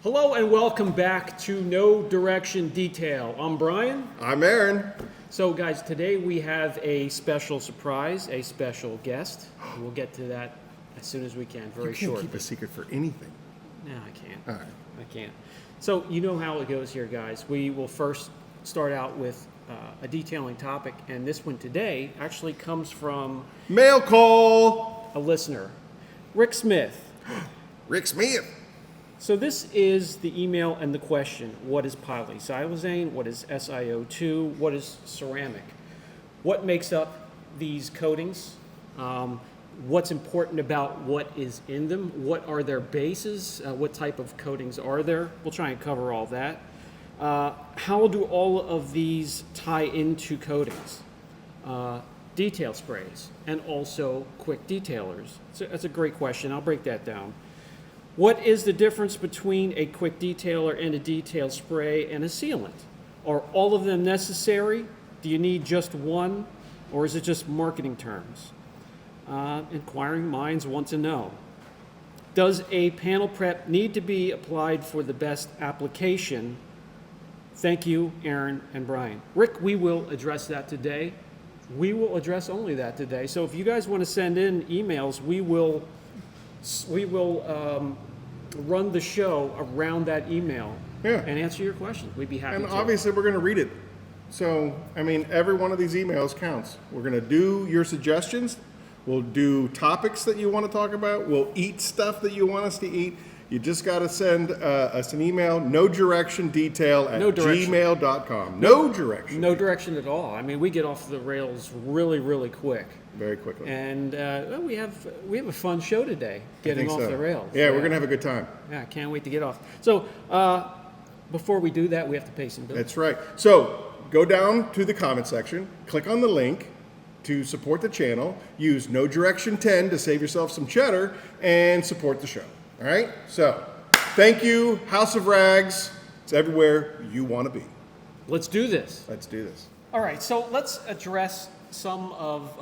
Hello and welcome back to No Direction Detail. I'm Brian. I'm Aaron. So guys, today we have a special surprise, a special guest. We'll get to that as soon as we can, very shortly. You can't keep a secret for anything. No, I can't. All right. I can't. So you know how it goes here, guys. We will first start out with a detailing topic, and this one today actually comes from Mail call. a listener, Rick Smith. Rick Smith. So this is the email and the question. What is polysilazane? What is SiO₂? What is ceramic? What makes up these coatings? What's important about what is in them? What are their bases? What type of coatings are there? We'll try and cover all that. How do all of these tie into coatings? Detail sprays and also quick detailers. So that's a great question. I'll break that down. What is the difference between a quick detailer and a detail spray and a sealant? Are all of them necessary? Do you need just one? Or is it just marketing terms? Inquiring minds want to know. Does a panel prep need to be applied for the best application? Thank you, Aaron and Brian. Rick, we will address that today. We will address only that today. So if you guys want to send in emails, we will run the show around that email and answer your questions. We'd be happy to. And obviously we're going to read it. So, I mean, every one of these emails counts. We're going to do your suggestions. We'll do topics that you want to talk about. We'll eat stuff that you want us to eat. You just got to send us an email, nodirectiondetail@gmail.com. No direction. No direction at all. I mean, we get off the rails really, really quick. Very quickly. And well, we have a fun show today, getting off the rails. Yeah, we're going to have a good time. Yeah, I can't wait to get off. So before we do that, we have to pay some bills. That's right. So go down to the comment section, click on the link to support the channel, use No Direction 10 to save yourself some cheddar, and support the show. All right? So thank you, House of Rags. It's everywhere you want to be. Let's do this. Let's do this. All right, so let's address some of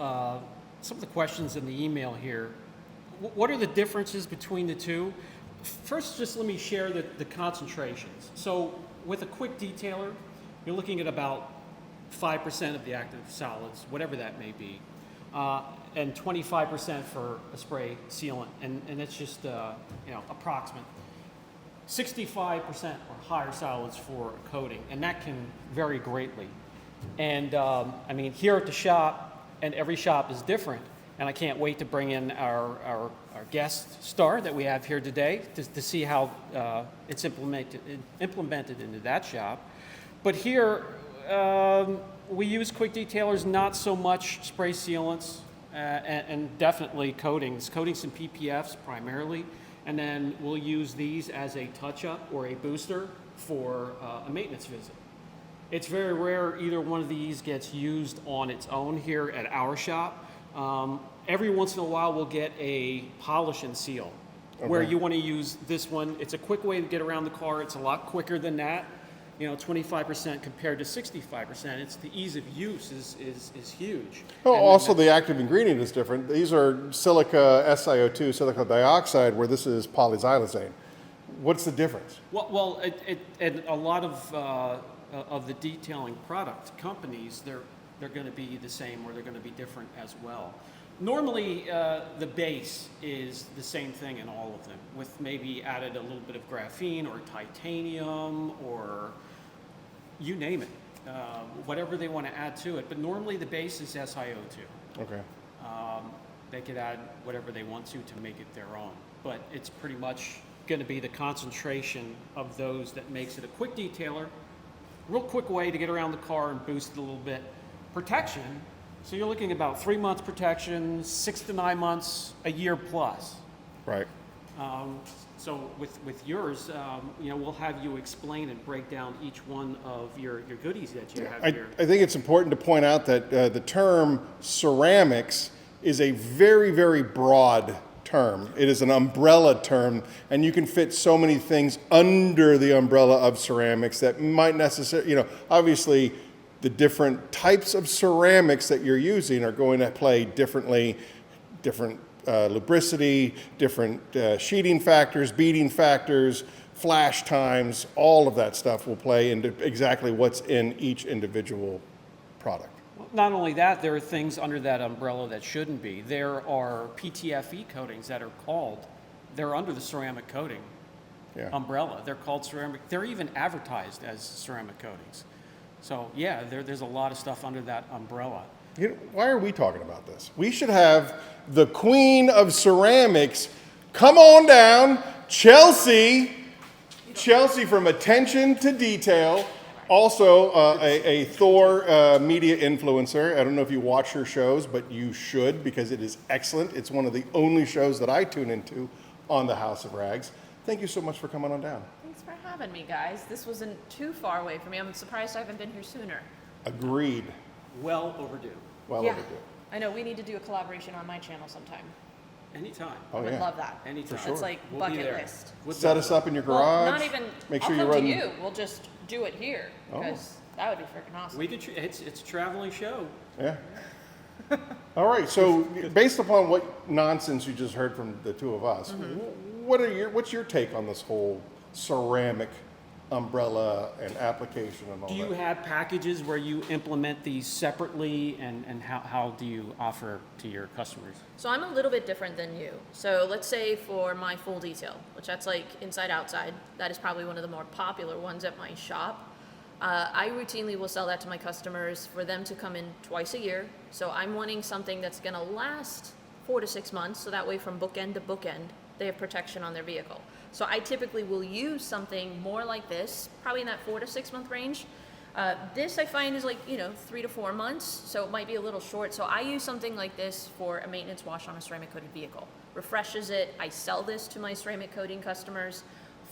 the questions in the email here. What are the differences between the two? First, just let me share the concentrations. So with a quick detailer, you're looking at about 5% of the active solids, whatever that may be, and 25% for a spray sealant, and it's just approximate. 65% or higher solids for a coating, and that can vary greatly. And I mean, here at the shop, and every shop is different, and I can't wait to bring in our guest star that we have here today to see how it's implemented into that shop. But here, we use quick detailers, not so much spray sealants, and definitely coatings and PPFs primarily, and then we'll use these as a touch-up or a booster for a maintenance visit. It's very rare either one of these gets used on its own here at our shop. Every once in a while we'll get a polish and seal, where you want to use this one. It's a quick way to get around the car. It's a lot quicker than that. 25% compared to 65%. It's the ease of use is huge. Oh, also the active ingredient is different. These are silica SiO₂, silicon dioxide, where this is polysilazane. What's the difference? Well, and a lot of the detailing product companies, they're going to be the same or they're going to be different as well. Normally, the base is the same thing in all of them, with maybe added a little bit of graphene or titanium or you name it, whatever they want to add to it. But normally the base is SiO₂. Okay. They could add whatever they want to make it their own. But it's pretty much going to be the concentration of those that makes it a quick detailer. Real quick way to get around the car and boost it a little bit. Protection. So you're looking at about 3 months protection, 6 to 9 months, a year plus. Right. So with yours, we'll have you explain and break down each one of your goodies that you have here. I think it's important to point out that the term ceramics is a very, very broad term. It is an umbrella term, and you can fit so many things under the umbrella of ceramics that might necessarily, obviously, the different types of ceramics that you're using are going to play differently, different lubricity, different sheeting factors, beading factors, flash times, all of that stuff will play into exactly what's in each individual product. Not only that, there are things under that umbrella that shouldn't be. There are PTFE coatings that are they're under the ceramic coating umbrella. They're called ceramic. They're even advertised as ceramic coatings. So yeah, there's a lot of stuff under that umbrella. You know, why are we talking about this? We should have the queen of ceramics come on down, Chelsea from attention to detail. Also, a Thor media influencer. I don't know if you watch her shows, but you should because it is excellent. It's one of the only shows that I tune into on the House of Rags. Thank you so much for coming on down. Thanks for having me, guys. This wasn't too far away from me. I'm surprised I haven't been here sooner. Agreed. Well overdue. Well overdue. I know. We need to do a collaboration on my channel sometime. Anytime. I would love that. Anytime. That's like We'll be bucket there. list. Set us up in your Well, garage. not even. Make I'll sure come you run. to you. We'll just do it here because that would be freaking awesome. We could. It's a traveling show. Yeah. All right. So, based upon what nonsense you just heard from the two of us, what's your take on this whole ceramic umbrella and application and all Do that? you have packages where you implement these separately, and how do you offer to your customers? So I'm a little bit different than you. So let's say for my full detail, which that's like inside outside, that is probably one of the more popular ones at my shop. I routinely will sell that to my customers for them to come in twice a year. So I'm wanting something that's going to last 4 to 6 months. So that way from bookend to bookend, they have protection on their vehicle. So I typically will use something more like this, probably in that 4 to 6 month range. This I find is like, 3 to 4 months, so it might be a little short. So I use something like this for a maintenance wash on a ceramic coated vehicle. Refreshes it. I sell this to my ceramic coating customers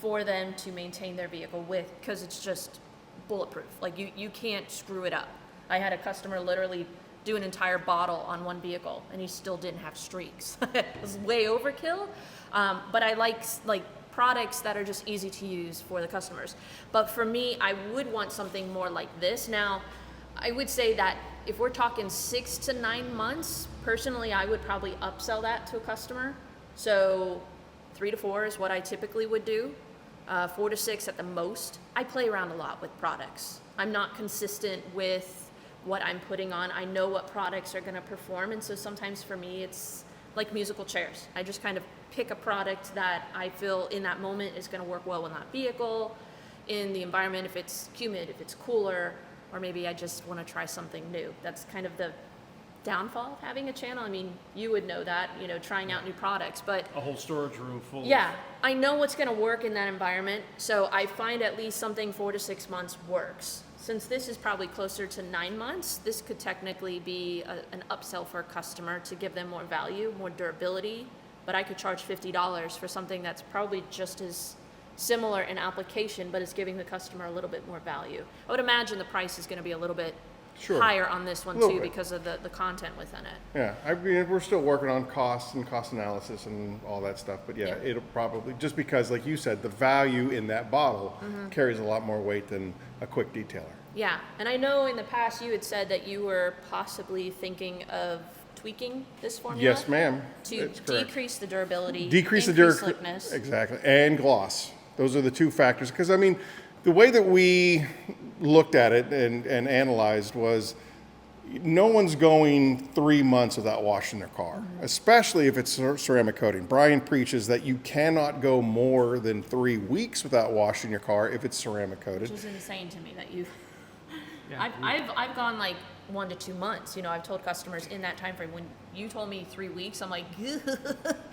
for them to maintain their vehicle with, because it's just bulletproof. Like you can't screw it up. I had a customer literally do an entire bottle on one vehicle and he still didn't have streaks. It was way overkill. But I like products that are just easy to use for the customers. But for me, I would want something more like this. Now, I would say that if we're talking 6 to 9 months, personally, I would probably upsell that to a customer. So 3 to 4 is what I typically would do. 4 to 6 at the most. I play around a lot with products. I'm not consistent with what I'm putting on. I know what products are going to perform, and so sometimes for me it's like musical chairs. I just kind of pick a product that I feel in that moment is going to work well in that vehicle, in the environment, if it's humid, if it's cooler, or maybe I just want to try something new. That's kind of the downfall of having a channel. I mean, you would know that, trying out new products, but A whole storage room full. yeah, I know what's going to work in that environment, so I find at least something 4 to 6 months works. Since this is probably closer to 9 months, this could technically be an upsell for a customer to give them more value, more durability, but I could charge $50 for something that's probably just as similar in application, but is giving the customer a little bit more value. I would imagine the price is going to be a little bit higher on this one Little too bit. because of the content within it. Yeah, I mean, we're still working on costs and cost analysis and all that stuff, but yeah, it'll probably, just because, like you said, the value in that bottle carries a lot more weight than a quick detailer. Yeah, and I know in the past you had said that you were possibly thinking of tweaking this formula. Yes, ma'am. To That's correct. decrease the durability, Decrease the increase slickness. Exactly, and gloss. Those are the two factors. Because I mean, the way that we looked at it and analyzed was, no one's going 3 months without washing their car, especially if it's ceramic coating. Brian preaches that you cannot go more than 3 weeks without washing your car if it's ceramic coated. Which is insane to me that you. I've gone like 1 to 2 months. I've told customers in that time frame. When you told me 3 weeks, I'm like,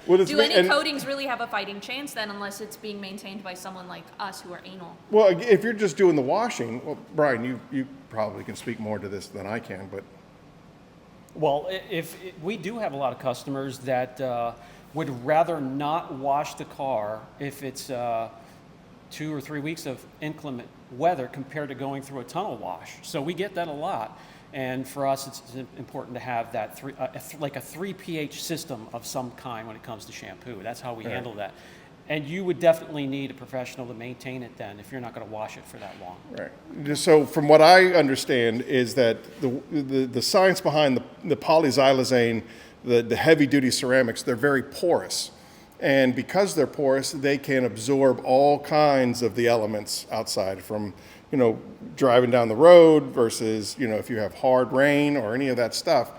Well, do any coatings really have a fighting chance then, unless it's being maintained by someone like us who are anal? Well, if you're just doing the washing, well, Brian, you probably can speak more to this than I can, but Well, we do have a lot of customers that would rather not wash the car if it's 2 or 3 weeks of inclement weather compared to going through a tunnel wash. So we get that a lot. And for us, it's important to have that like a 3 pH system of some kind when it comes to shampoo. That's how we handle that. And you would definitely need a professional to maintain it then if you're not going to wash it for that long. right. So from what I understand is that the science behind the polysilazane, the heavy duty ceramics, they're very porous. And because they're porous, they can absorb all kinds of the elements outside from, driving down the road versus, if you have hard rain or any of that stuff.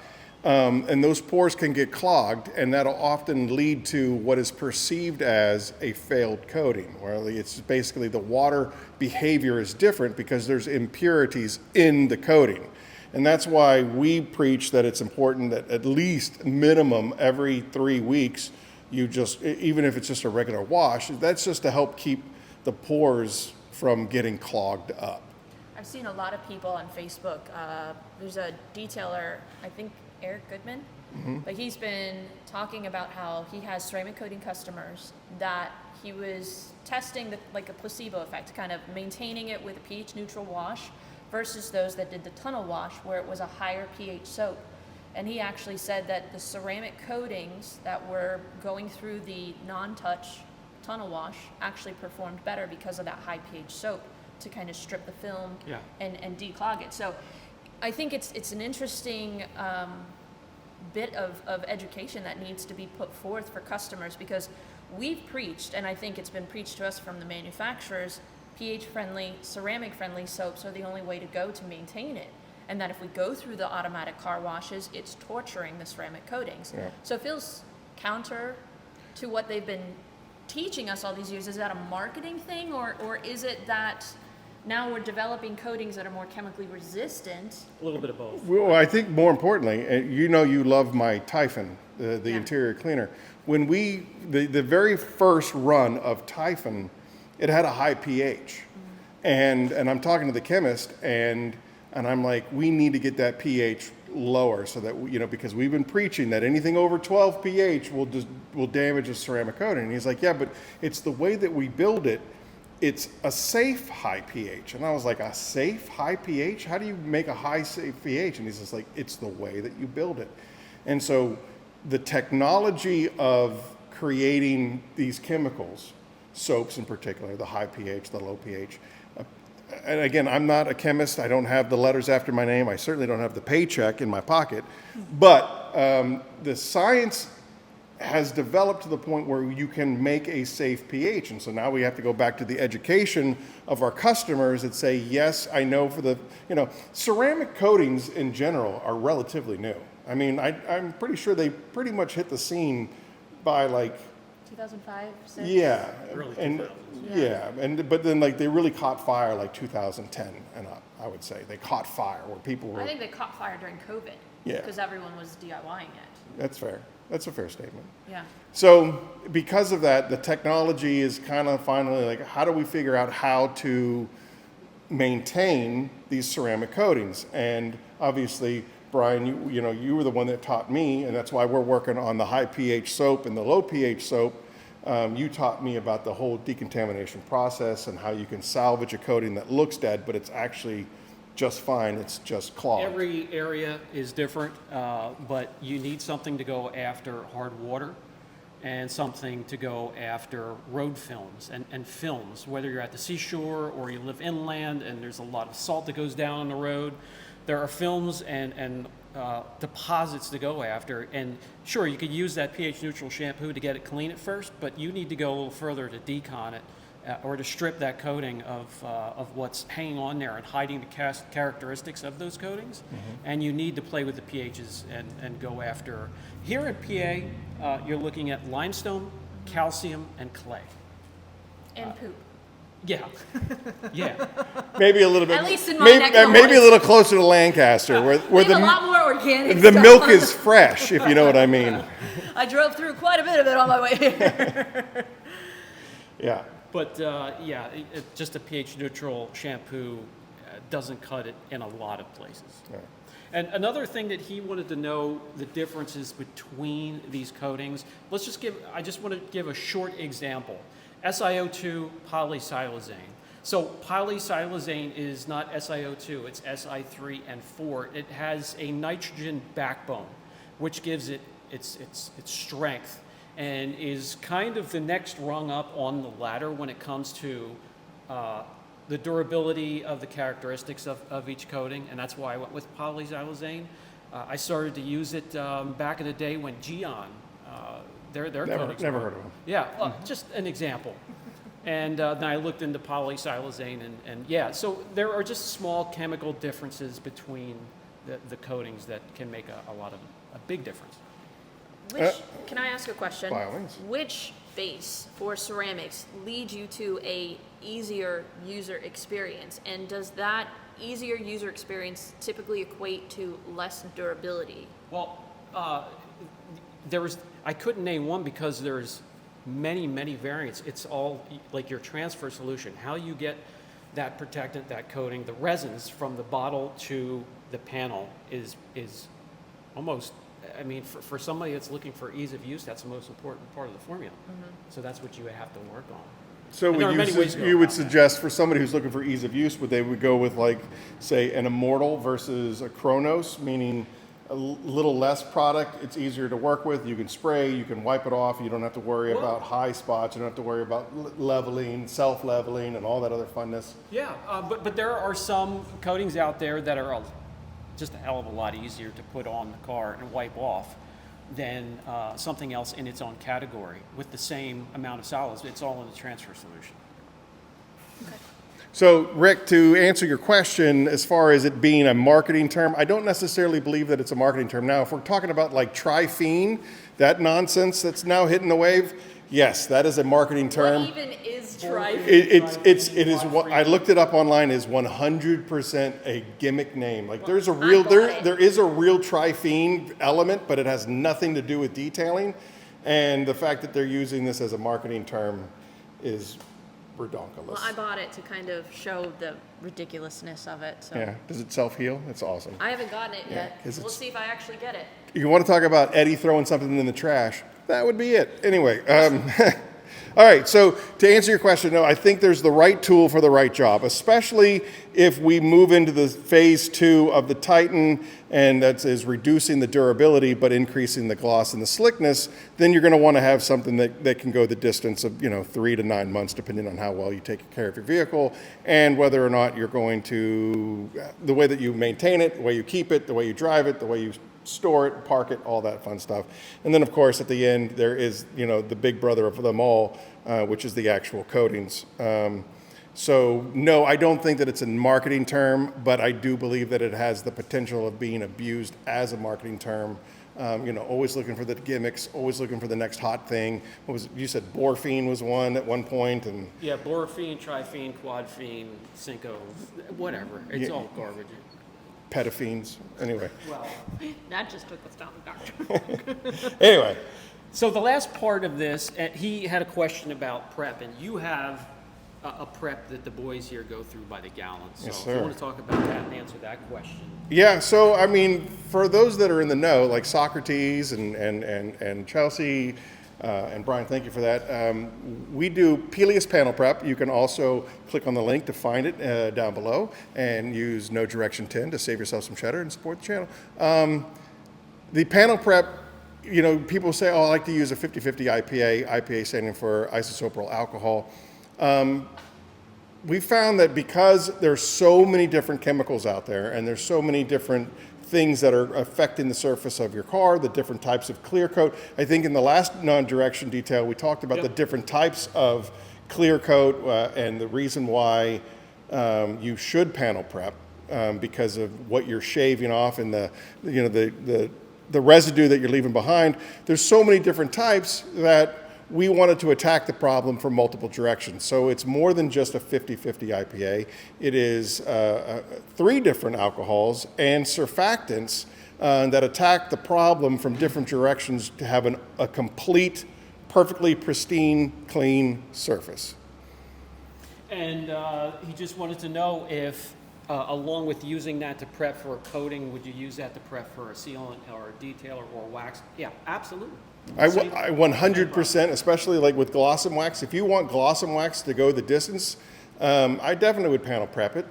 And those pores can get clogged, and that'll often lead to what is perceived as a failed coating, where it's basically the water behavior is different because there's impurities in the coating. And that's why we preach that it's important that at least minimum every 3 weeks, even if it's just a regular wash, that's just to help keep the pores from getting clogged up. I've seen a lot of people on Facebook. There's a detailer, I think Eric Goodman, but he's been talking about how he has ceramic coating customers that he was testing like a placebo effect, kind of maintaining it with a pH neutral wash versus those that did the tunnel wash where it was a higher pH soap. And he actually said that the ceramic coatings that were going through the non-touch tunnel wash actually performed better because of that high pH soap to kind of strip the film and declog it. So I think it's an interesting bit of education that needs to be put forth for customers, because we've preached, and I think it's been preached to us from the manufacturers, pH-friendly, ceramic-friendly soaps are the only way to go to maintain it. And that if we go through the automatic car washes, it's torturing the ceramic coatings. Yeah. So it feels counter to what they've been teaching us all these years. Is that a marketing thing, or is it that now we're developing coatings that are more chemically resistant? A little bit of both. Well, I think more importantly, you love my Typhon, the interior cleaner. When the very first run of Typhon, it had a high pH. And I'm talking to the chemist, and I'm like, we need to get that pH lower so that, because we've been preaching that anything over 12 pH will damage a ceramic coating. And he's like, yeah, but it's the way that we build it. It's a safe high pH. And I was like, a safe high pH? How do you make a high safe pH? And he's just like, it's the way that you build it. And so the technology of creating these chemicals, soaps in particular, the high pH, the low pH, and again, I'm not a chemist. I don't have the letters after my name. I certainly don't have the paycheck in my pocket. But the science has developed to the point where you can make a safe pH. And so now we have to go back to the education of our customers that say, yes, I know ceramic coatings in general are relatively new. I mean, I'm pretty sure they pretty much hit the scene by 2005, 6? Yeah. Early And 2000s. but then they really caught fire 2010 and up, I would say. They caught fire where people were. I think they caught fire during COVID. Yeah. Because everyone was DIYing it. That's fair. That's a fair statement. Yeah. So because of that, the technology is kind of finally how do we figure out how to maintain these ceramic coatings? And obviously, Brian, you were the one that taught me, and that's why we're working on the high pH soap and the low pH soap. You taught me about the whole decontamination process and how you can salvage a coating that looks dead, but it's actually just fine. It's just clogged. Every area is different, but you need something to go after hard water and something to go after road films and films, whether you're at the seashore or you live inland and there's a lot of salt that goes down on the road. There are films and deposits to go after. And sure, you could use that pH neutral shampoo to get it clean at first, but you need to go a little further to decon it or to strip that coating of what's hanging on there and hiding the characteristics of those coatings. And you need to play with the pHs and go after. Here at PA, you're looking at limestone, calcium, and clay. And poop. Yeah, yeah. Maybe a little bit. At least in my neck of the maybe a woods. little closer to Lancaster, where We have a lot more organic the stuff. milk is fresh, if you know what I mean. I drove through quite a bit of it on my way here. Yeah. But just a pH neutral shampoo doesn't cut it in a lot of places. Yeah. And another thing that he wanted to know the differences between these coatings. I just want to give a short example. SiO₂, polysilazane. So polysilazane is not SiO₂, it's Si3 and 4. It has a nitrogen backbone, which gives it its strength and is kind of the next rung up on the ladder when it comes to the durability of the characteristics of each coating, and that's why I went with polysilazane. I started to use it back in the day when Geon They're Never coatings. heard of them. Yeah, just an example. And then I looked into polysilazane, and yeah, so there are just small chemical differences between the coatings that can make a big difference. Can I ask a question? By all means. Which base for ceramics leads you to a easier user experience? And does that easier user experience typically equate to less durability? Well, I couldn't name one because there's many variants. It's all like your transfer solution, how you get that protectant, that coating, the resins from the bottle to the panel is almost, I mean, for somebody that's looking for ease of use, that's the most important part of the formula. So that's what you have to work on. So And there are many ways to go you would about that. suggest for somebody who's looking for ease of use, they would go with like, say, an Immortal versus a Kronos, meaning a little less product, it's easier to work with, you can spray, you can wipe it off, you don't have to worry about high spots, you don't have to worry about leveling, self-leveling, and all that other funness. Yeah, but there are some coatings out there that are just a hell of a lot easier to put on the car and wipe off than something else in its own category with the same amount of solids. It's all in the transfer solution. So, Rick, to answer your question, as far as it being a marketing term, I don't necessarily believe that it's a marketing term. Now, if we're talking about like triphene, that nonsense that's now hitting the wave, yes, that is a marketing term. What even is triphene? It is what I looked it up online, is 100% a gimmick name. Like there's a real there is a real triphene element, but it has nothing to do with detailing. And the fact that they're using this as a marketing term is redonkulous. Well, I bought it to kind of show the ridiculousness of it. So Yeah. Does it self-heal? It's awesome. I haven't gotten it yet. 'cause We'll it's- see if I actually get it. You want to talk about Eddie throwing something in the trash? That would be it. Anyway, all right. So to answer your question, no, I think there's the right tool for the right job, especially if we move into the phase 2 of the Titan, and that is reducing the durability but increasing the gloss and the slickness. Then you're going to want to have something that can go the distance of 3 to 9 months, depending on how well you take care of your vehicle and whether or not you're going to the way that you maintain it, the way you keep it, the way you drive it, the way you store it, park it, all that fun stuff. And then, of course, at the end, there is, the big brother of them all, which is the actual coatings. So, no, I don't think that it's a marketing term, but I do believe that it has the potential of being abused as a marketing term. Always looking for the gimmicks, always looking for the next hot thing. You said Borphine was one at one point, and Yeah, borphine, triphene, quadphene, cinco, whatever. It's all garbage. pedophiles. Anyway, Well, That just took us down the dark road. anyway. so the last part of this, he had a question about prep, and you have a prep that the boys here go through by the gallon. So Yes, if sir. you want to talk about that and answer that question. Yeah, so I mean, for those that are in the know, like Socrates and Chelsea and Brian, thank you for that. We do Peleus panel prep. You can also click on the link to find it down below and use No Direction 10 to save yourself some cheddar and support the channel. The panel prep, people say, oh, I like to use a 50/50 IPA standing for isopropyl alcohol. We found that because there's so many different chemicals out there and there's so many different things that are affecting the surface of your car, the different types of clear coat. I think in the last non-direction detail, we talked about the different types of clear coat and the reason why you should panel prep because of what you're shaving off and the residue that you're leaving behind. There's so many different types that we wanted to attack the problem from multiple directions. So it's more than just a 50/50 IPA. It is 3 different alcohols and surfactants that attack the problem from different directions to have a complete, perfectly pristine, clean surface. And he just wanted to know if, along with using that to prep for a coating, would you use that to prep for a sealant or a detailer or wax? Yeah, absolutely. I 100%, especially like with gloss and wax. If you want gloss and wax to go the distance, I definitely would panel prep it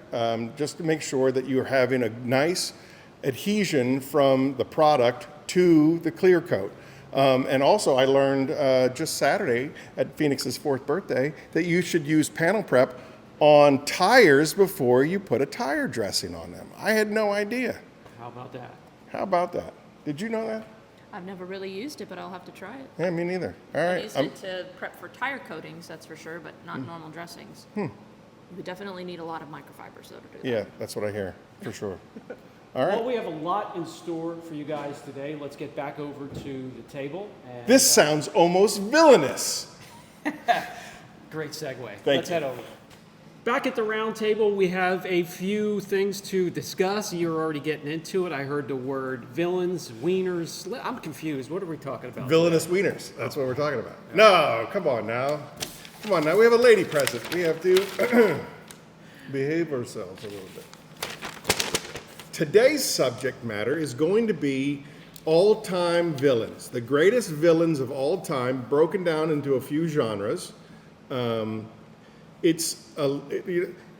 just to make sure that you're having a nice adhesion from the product to the clear coat. And also, I learned just Saturday at Phoenix's 4th birthday that you should use panel prep on tires before you put a tire dressing on them. I had no idea. How about that? How about that? Did you know that? I've never really used it, but I'll have to try it. Yeah, me neither. All I right. used it to prep for tire coatings, that's for sure, but not normal dressings. You would definitely need a lot of microfibers, though, to do that. Yeah, that's what I hear, for sure. All Well, right. we have a lot in store for you guys today. Let's get back over to the table. And, This sounds almost villainous. great segue. Thank Let's you. head over. Back at the round table, we have a few things to discuss. You're already getting into it. I heard the word villains, wieners. I'm confused. What are we talking about? Villainous wieners. That's what we're talking about. No, come on now. Come on now. We have a lady present. We have to behave ourselves a little bit. Today's subject matter is going to be all-time villains, the greatest villains of all time, broken down into a few genres. In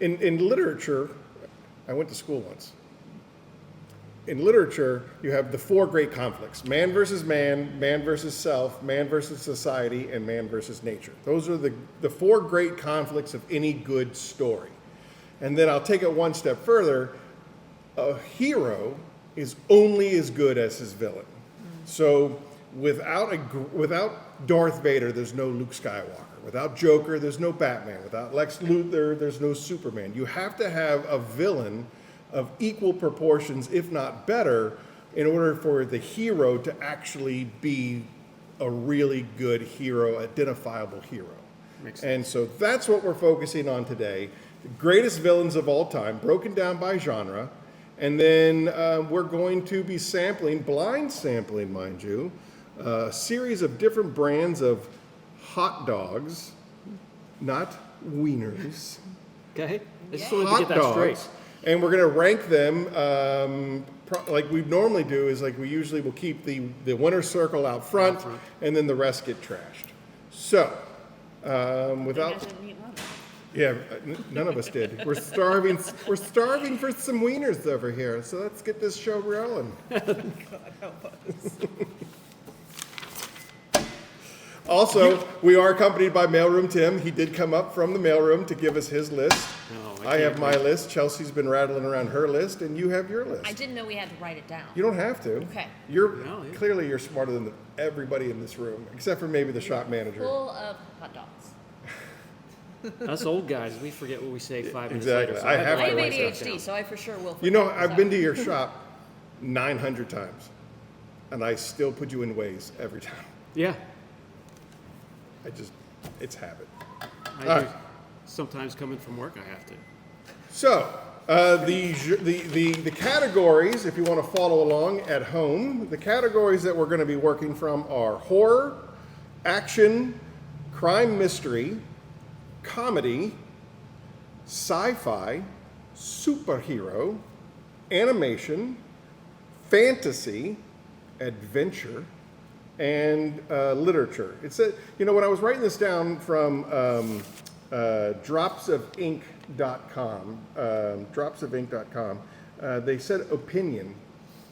literature, I went to school once. In literature, you have the four great conflicts: man versus man, man versus self, man versus society, and man versus nature. Those are the four great conflicts of any good story. And then I'll take it one step further. A hero is only as good as his villain. So without Darth Vader, there's no Luke Skywalker. Without Joker, there's no Batman. Without Lex Luthor, there's no Superman. You have to have a villain of equal proportions, if not better, in order for the hero to actually be a really good hero, identifiable hero. Makes And so that's what we're focusing on today. The greatest villains of all time, broken down by genre. And then we're going to be sampling, blind sampling, mind you, a series of different brands of hot dogs, not wieners, Okay. I just wanted to hot get that straight. dogs. And we're going to rank them like we normally do, is like we usually will keep the winner's circle out front, and then the rest get trashed. So, without... Yeah, none of us did. We're starving. We're starving for some wieners over here. So let's get this show rolling. God help us. Also, we are accompanied by Mailroom Tim. He did come up from the mailroom to give us his list. Oh, I have can't my wait. list. Chelsea's been rattling around her list, and you have your list. I didn't know we had to write it down. You don't have to. Okay. You're No, yeah. clearly you're smarter than everybody in this room, except for maybe the shop manager. Full of hot dogs. Us old guys, we forget what we say 5 minutes Exactly. later. I had have to I to have write that ADHD, down. so I for sure will. You know, forget, I've so. been to your shop 900 times, and I still put you in ways every time. Yeah, It's habit. I All do. right. Sometimes coming from work, I have to. So, the categories, if you want to follow along at home, the categories that we're going to be working from are horror, action, crime mystery, comedy, sci-fi, superhero, animation, fantasy, adventure, and literature. It's when I was writing this down from dropsofink.com, they said opinion,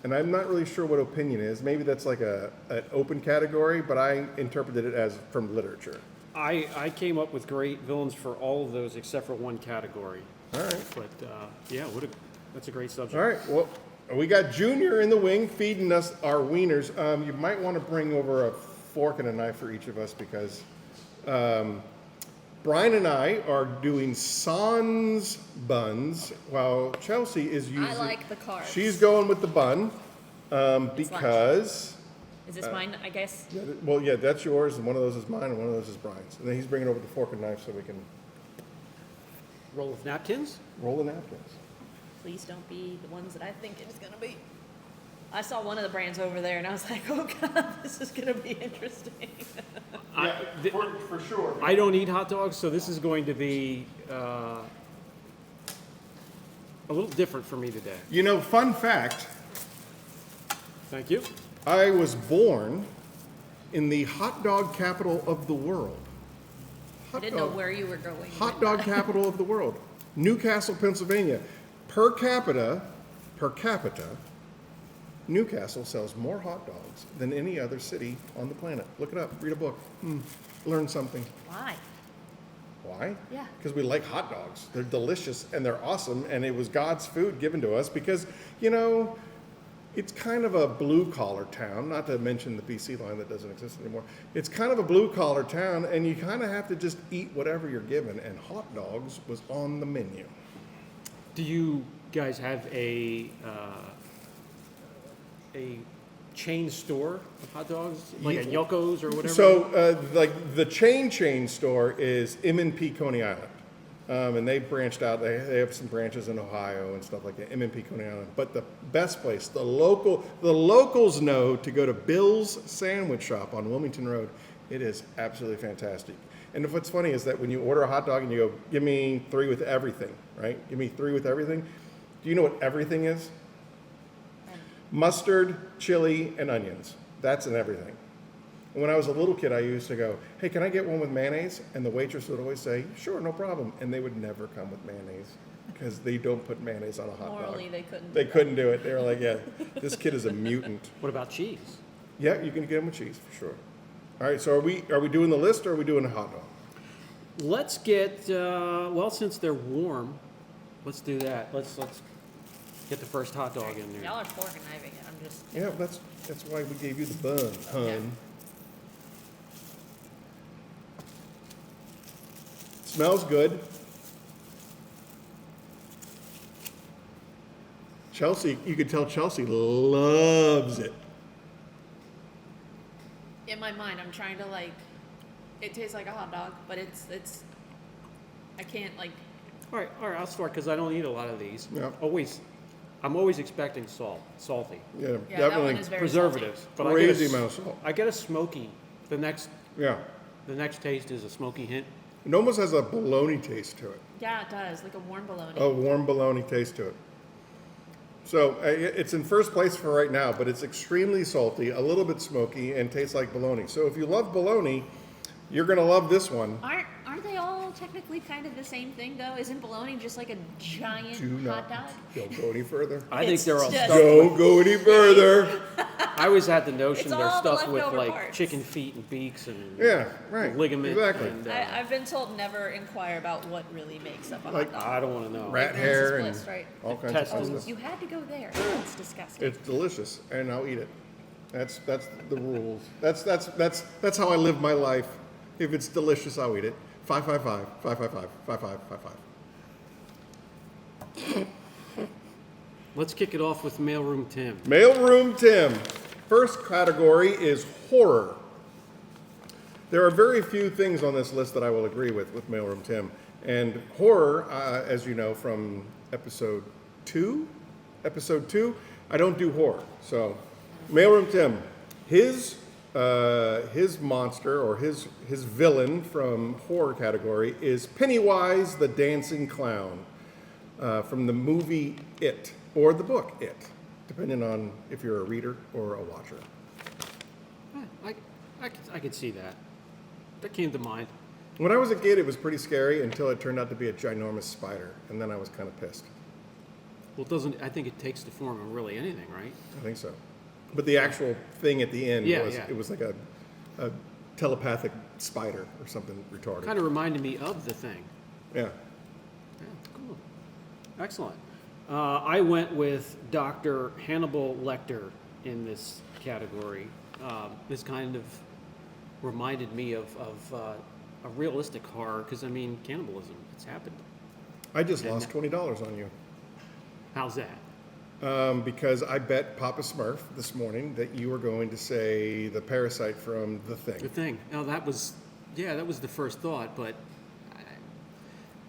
and I'm not really sure what opinion is. Maybe that's like an open category, but I interpreted it as from literature. I came up with great villains for all of those except for one category. All right. But yeah, that's a great subject. All right. Well, we got Junior in the wing feeding us our wieners. You might want to bring over a fork and a knife for each of us because Brian and I are doing sans buns while Chelsea is using. I like the carbs. She's going with the bun because. Is this mine? I guess. Well, yeah, that's yours, and one of those is mine, and one of those is Brian's. And then he's bringing over the fork and knife so we can Roll of napkins? roll the napkins. Please don't be the ones that I think it's gonna be. I saw one of the brands over there, and I was like, "Oh God, this is gonna be interesting." For sure. I don't eat hot dogs, so this is going to be a little different for me today. You know, fun fact, Thank you. I was born in the hot dog capital of the world. I didn't know where you were going. Hot dog capital of the world. Newcastle, Pennsylvania. Per capita, Newcastle sells more hot dogs than any other city on the planet. Look it up, read a book, learn something. Why? Why? Yeah. Because we like hot dogs. They're delicious and they're awesome, and it was God's food given to us because, you know, it's kind of a blue-collar town, not to mention the BC line that doesn't exist anymore. It's kind of a blue-collar town, and you kind of have to just eat whatever you're given, and hot dogs was on the menu. Do you guys have a chain store of hot dogs, like a Yelko's or whatever? So, like, the chain store is M&P Coney Island. And they branched out. They have some branches in Ohio and stuff like that. M&P Coney Island. But the best place, the locals know to go to Bill's Sandwich Shop on Wilmington Road. It is absolutely fantastic. And what's funny is that when you order a hot dog and you go, give me 3 with everything, right? Give me 3 with everything. Do you know what everything is? Mustard, chili, and onions. That's in everything. And when I was a little kid, I used to go, hey, can I get one with mayonnaise? And the waitress would always say, sure, no problem. And they would never come with mayonnaise because they don't put mayonnaise on a hot dog. Morally, they couldn't. They couldn't do it. They were like, yeah, this kid is a mutant. What about cheese? Yeah, you can get them with cheese for sure. All right, so are we doing the list or are we doing a hot dog? Let's get, well, since they're warm, let's do that. Let's get the first hot dog in there. Y'all are fork and knifing it. I'm just. Yeah, that's why we gave you the bun, hun. Yeah. Smells good. Chelsea, you could tell Chelsea loves it. In my mind, I'm trying to like. It tastes like a hot dog, but it's. I can't like. All right, I'll start because I don't eat a lot of these. Yeah. I'm always expecting salty, Yeah, Yeah, that definitely. one is very preservatives. salty. But Crazy amount of salt. I get a smoky. The next Yeah. taste is a smoky hint. It almost has a bologna taste to it. Yeah, it does. Like a warm bologna. A warm bologna taste to it. So it's in first place for right now, but it's extremely salty, a little bit smoky, and tastes like bologna. So if you love bologna, you're going to love this one. Aren't they all technically kind of the same thing though? Isn't bologna just like a giant Do hot not dog? don't go any further. I think they're all just- stuffed. Don't go any further. I always had the notion It's they're all the stuffed with leftover like parts. chicken feet and beaks and Yeah, right. ligament. Exactly. And, I've been told never inquire about what really makes up a Like- hot dog. I don't want to know. Rat Ignorance is hair and bliss, right? all kinds Testicles. of stuff. You had to go there. That's disgusting. It's delicious, and I'll eat it. That's the rules. That's how I live my life. If it's delicious, I'll eat it. 555, 555, 555. Let's kick it off with Mailroom Tim. Mailroom Tim. First category is horror. There are very few things on this list that I will agree with Mailroom Tim. And horror, as you know from episode 2, I don't do horror. So, Mailroom Tim, his monster or his villain from horror category is Pennywise the Dancing Clown from the movie It or the book It, depending on if you're a reader or a watcher. I could see that. That came to mind. When I was a kid, it was pretty scary until it turned out to be a ginormous spider, and then I was kind of pissed. Well, I think it takes the form of really anything, right? I think so. But the actual thing at the end Yeah, was yeah. it was like a telepathic spider or something retarded. Kind of reminded me of the thing. Yeah. Yeah, cool. Excellent. I went with Dr. Hannibal Lecter in this category. This kind of reminded me of a realistic horror, because, I mean, cannibalism, it's happened. I just lost $20 on you. How's that? Because I bet Papa Smurf this morning that you were going to say the parasite from The Thing. The thing. Now, that was the first thought, but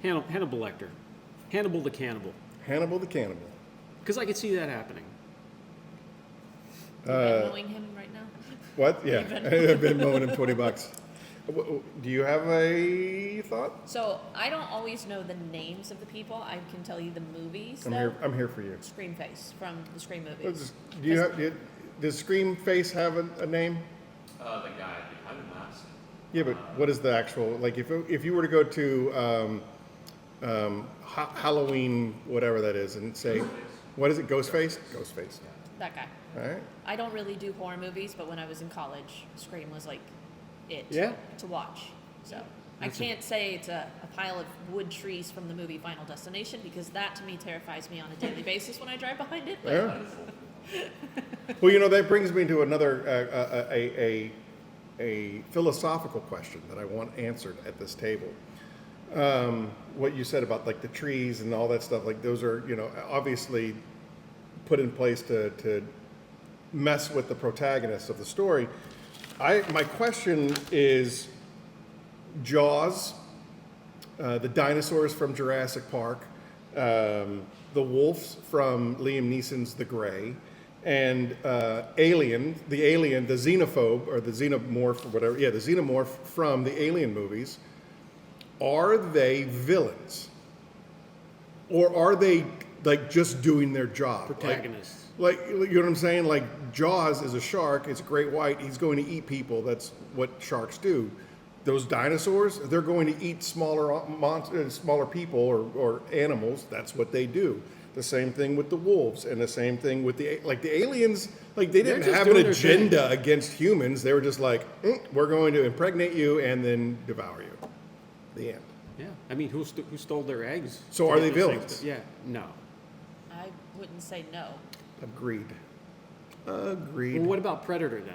Hannibal Lecter. Hannibal the Cannibal. Hannibal the Cannibal. Because I could see that happening. You're knowing him right now? What? Yeah. I've been mowing him $20. Do you have a thought? So I don't always know the names of the people. I can tell you the movies. I'm here for you. Scream Face from the Scream movies. Does Scream Face have a name? The guy behind the mask. Yeah, but what is the actual, like, if you were to go to Halloween, whatever that is, and say, what is it, Ghostface? Ghostface. That guy. All right. I don't really do horror movies, but when I was in college, Scream was like it Yeah? to watch. So I can't say it's a pile of wood trees from the movie Final Destination, because that to me terrifies me on a daily basis when I drive behind it. But Yeah. Well, you know, that brings me to another a philosophical question that I want answered at this table. What you said about like the trees and all that stuff, like those are, you know, obviously put in place to mess with the protagonist of the story. My question is Jaws, the dinosaurs from Jurassic Park, the wolves from Liam Neeson's The Gray, and Alien, the xenophobe, or the xenomorph, or whatever, the xenomorph from the Alien movies. Are they villains? Or are they, like, just doing their job? Protagonists. Like, you know what I'm saying? Like, Jaws is a shark, it's a great white, he's going to eat people, that's what sharks do. Those dinosaurs, they're going to eat smaller people or animals, that's what they do. The same thing with the wolves, and the same thing with the aliens, like, they didn't have an agenda against humans, they were just like, we're going to impregnate you and then devour you. The end. Yeah. I mean, who stole their eggs? So are they villains? Yeah. No. I wouldn't say no. Agreed. Well, what about Predator then?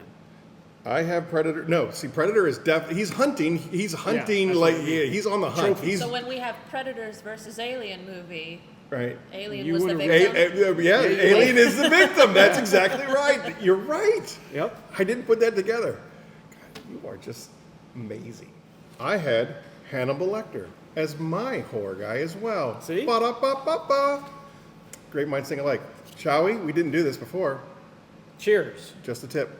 I have Predator. No, see, Predator is he's hunting. He's hunting that's like what I mean. he's on the hunt. He's So when we have Predators versus Alien movie, right. Alien You was the would've- victim. Alien is the victim. That's exactly right. You're right. Yep. I didn't put that together. God, you are just amazing. I had Hannibal Lecter as my horror guy as well. See? Ba-da-ba-ba-ba. Great minds think alike. Shall we? We didn't do this before. Cheers. Just a tip.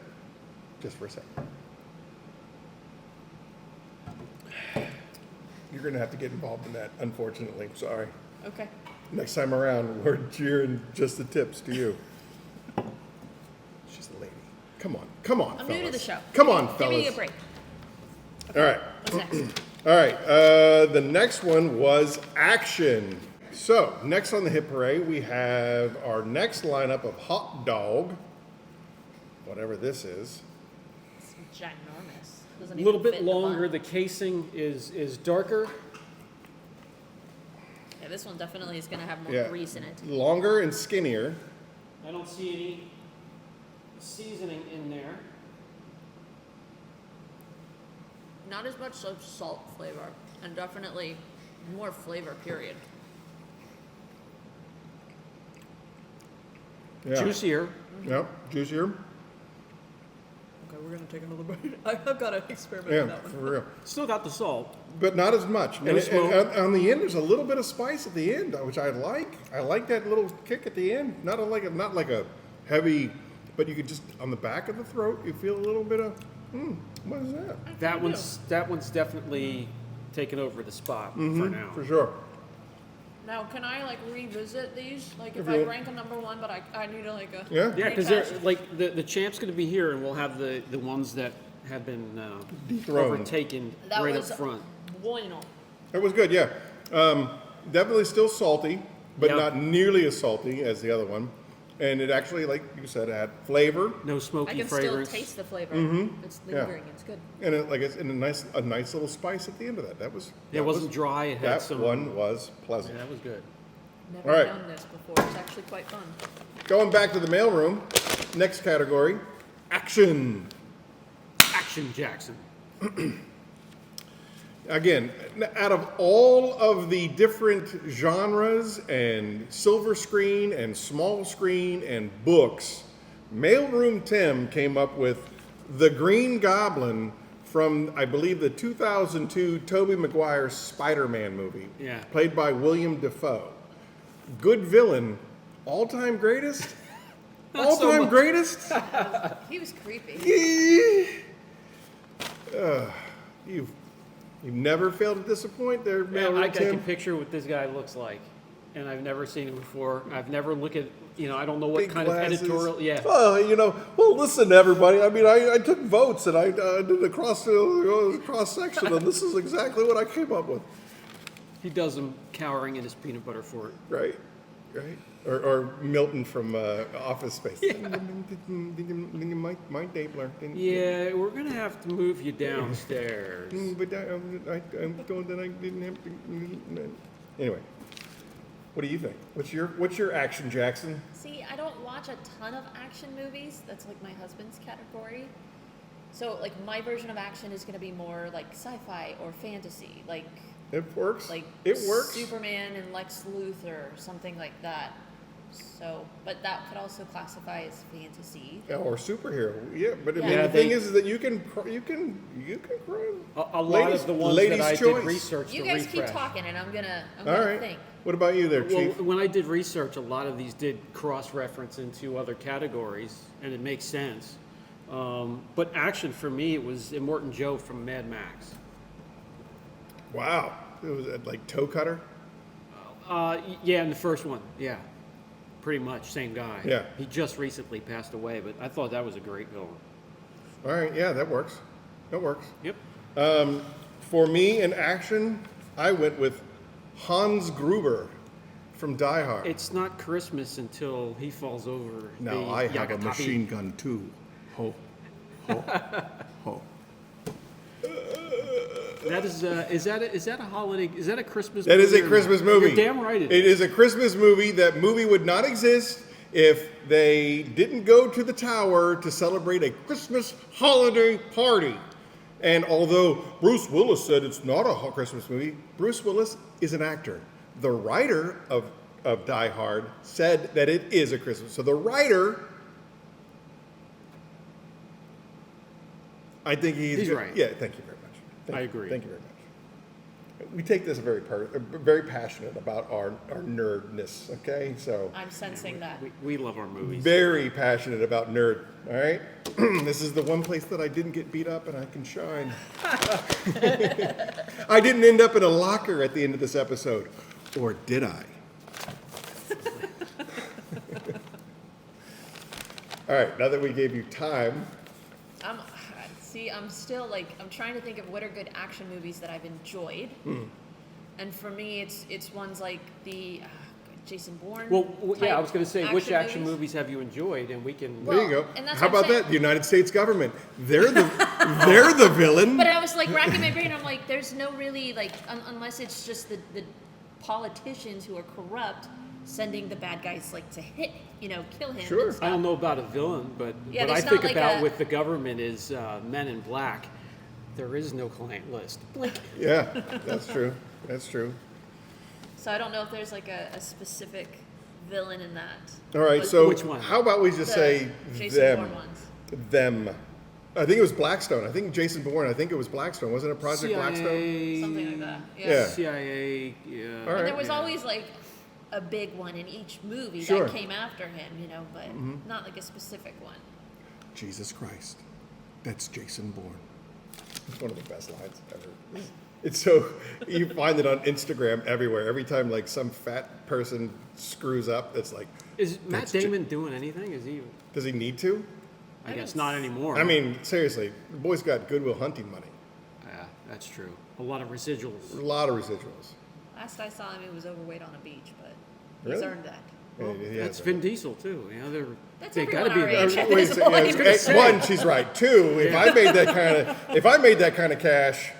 Just for a sec. You're going to have to get involved in that, unfortunately. Sorry. Okay. Next time around, we're cheering just the tips to you. She's a lady. Come on. Come on, I'm fellas. new to the show. Come on, Give fellas. me a break. All right. What's next? All right. The next one was action. So, next on the hit parade, we have our next lineup of hot dog, whatever this is. It's ginormous. Doesn't A even little fit bit in the longer. bun. The casing is darker. Yeah, this one definitely is going to have more Yeah. grease in it. Longer and skinnier. I don't see any seasoning in there. Not as much of salt flavor, and definitely more flavor, period. Yeah. Juicier. Yep. Juicier. Okay, we're gonna take another bite. I've got to experiment with Yeah, that one. for real. Still got the salt. But not as much. No smoke. On the end, there's a little bit of spice at the end, which I like. I like that little kick at the end. Not like a heavy, but you could just on the back of the throat, you feel a little bit of. What is that? That one's definitely taken over the spot for now. For sure. Now, can I like revisit these? Like, if If I you- rank a number one, but I need to like a Yeah. Yeah, because Rehash. like the champ's going to be here, and we'll have the ones that have been Dethroned. overtaken That right was up front. bueno. That was good. Yeah. Definitely still salty, but Yeah. not nearly as salty as the other one. And it actually, like you said, had flavor. No I smoky can fragrance. still taste the flavor. It's Yeah. lingering. It's good. And a nice little spice at the end of that. That was. Yeah, it wasn't dry. It had That some. one was pleasant. Yeah, that was good. Never All right. done this before. It's actually quite fun. Going back to the mailroom, next category, action. Action Jackson. Again, out of all of the different genres and silver screen and small screen and books, Mailroom Tim came up with The Green Goblin from, I believe, the 2002 Tobey Maguire Spider-Man movie, Yeah. played by William Dafoe. Good villain, all-time greatest? Not so All-time much. greatest? He was creepy. You've never failed to disappoint there, Man, I Mailroom can Tim. picture what this guy looks like, and I've never seen him before. I've never looked at, I don't know what Big kind glasses. of editorial. Yeah. Well, listen, everybody. I mean, I took votes and I did a cross section, and this is exactly what I came up with. He does him cowering in his peanut butter fort. Right. Or Milton from Office Space. My Dabler. Yeah, we're gonna have to move you downstairs. But I'm told that I didn't have to. Anyway, What do you think? What's your action, Jackson? See, I don't watch a ton of action movies. That's like my husband's category. So like my version of action is going to be more like sci-fi or fantasy, like It works. like It works. Superman and Lex Luthor or something like that. So, but that could also classify as fantasy. Or superhero, yeah. But I mean, Yeah, the thing is that you can cry. A lot of the ones that I did research You to guys refresh. keep talking, and I'm gonna All right. think. What about you there, Well, Chief? when I did research, a lot of these did cross-reference into other categories, and it makes sense. But action for me, it was Immortan Joe from Mad Max. Wow, it was like toe cutter. Yeah, in the first one, yeah, pretty much same guy. Yeah. He just recently passed away, but I thought that was a great villain. All right, yeah, that works. That works. Yep. For me, in action, I went with Hans Gruber from Die Hard. It's not Christmas until he falls over. No, the I have a Yagataki. machine gun too. Ho, ho, ho. That is that a holiday? Is that a Christmas? That is movie a or Christmas not? movie. You're damn right it It is. is a Christmas movie. That movie would not exist if they didn't go to the tower to celebrate a Christmas holiday party. And although Bruce Willis said it's not a Christmas movie, Bruce Willis is an actor. The writer of Die Hard said that it is a Christmas. So the writer, I think he's good. right. Yeah, thank you very much. I agree. Thank you very much. We take this very passionate about our nerdness, okay? So I'm sensing that. We love our movies. very passionate about nerd, all right? This is the one place that I didn't get beat up and I can shine. I didn't end up in a locker at the end of this episode. Or did I? All right, now that we gave you time, I'm still like, I'm trying to think of what are good action movies that I've enjoyed. And for me, it's ones like the Jason Bourne. Well, yeah, type I was going to say, which action movies? movies have you enjoyed, and we can. there you go. and that's How what I'm about saying. that? The United States government. They're the villain. But I was like racking my brain. I'm like, there's no really like, unless it's just the politicians who are corrupt sending the bad guys like to kill him. Sure. and I don't stuff. know about a villain, but Yeah, what I there's think not like about a- with the government is Men in Black. There is no client list. Blink. Yeah, that's true. That's true. So I don't know if there's like a specific villain in that. All right, But so Which one? how about we just the say Jason them? Bourne ones. Them. I think it was Blackstone. I think Jason Bourne. I think it was Blackstone. Wasn't it Project Blackstone? CIA, Something like that. Yeah. CIA, yeah. All And right. there was always like a big one in each movie Sure. that came after him, but not like a specific one. Jesus Christ, that's Jason Bourne. It's one of the best lines ever. It's so you find it on Instagram everywhere. Every time like some fat person screws up, it's like, Is Matt That's Damon doing anything? Is he? does he need to? I guess not anymore. I mean, seriously, the boy's got Goodwill Hunting money. Yeah, that's true. A lot of residuals. A lot of residuals. Last I saw him, he was overweight on a beach, but he's Really? earned that. Well, Yeah, that's yeah. Vin Diesel too. That's they got to everyone be. our age. there. Wait a second, I was gonna hey, one, she's right. Two, if I made that kind of cash,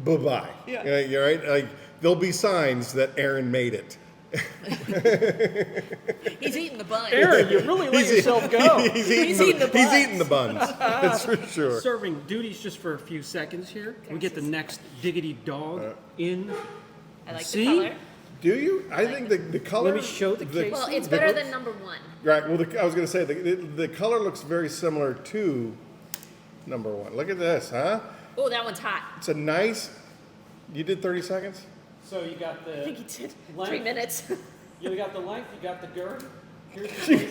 bye bye. Yeah. You're right. Like there'll be signs that Aaron made it. He's eating the bun. Aaron, you really let yourself go. He's He's eating eating the he's buns. eating the buns. That's for sure. Serving duties just for a few seconds here. We get the next diggity dog in. I like See? the color. Do you? I think the color. Let me show the case. Well, it's the- better than number one. Right. Well, I was going to say the color looks very similar to number one. Look at this, huh? Oh, that one's hot. It's a nice. You did 30 seconds. So you got I think the he did Length. 3 minutes. you got the length, you got the girth. Here's the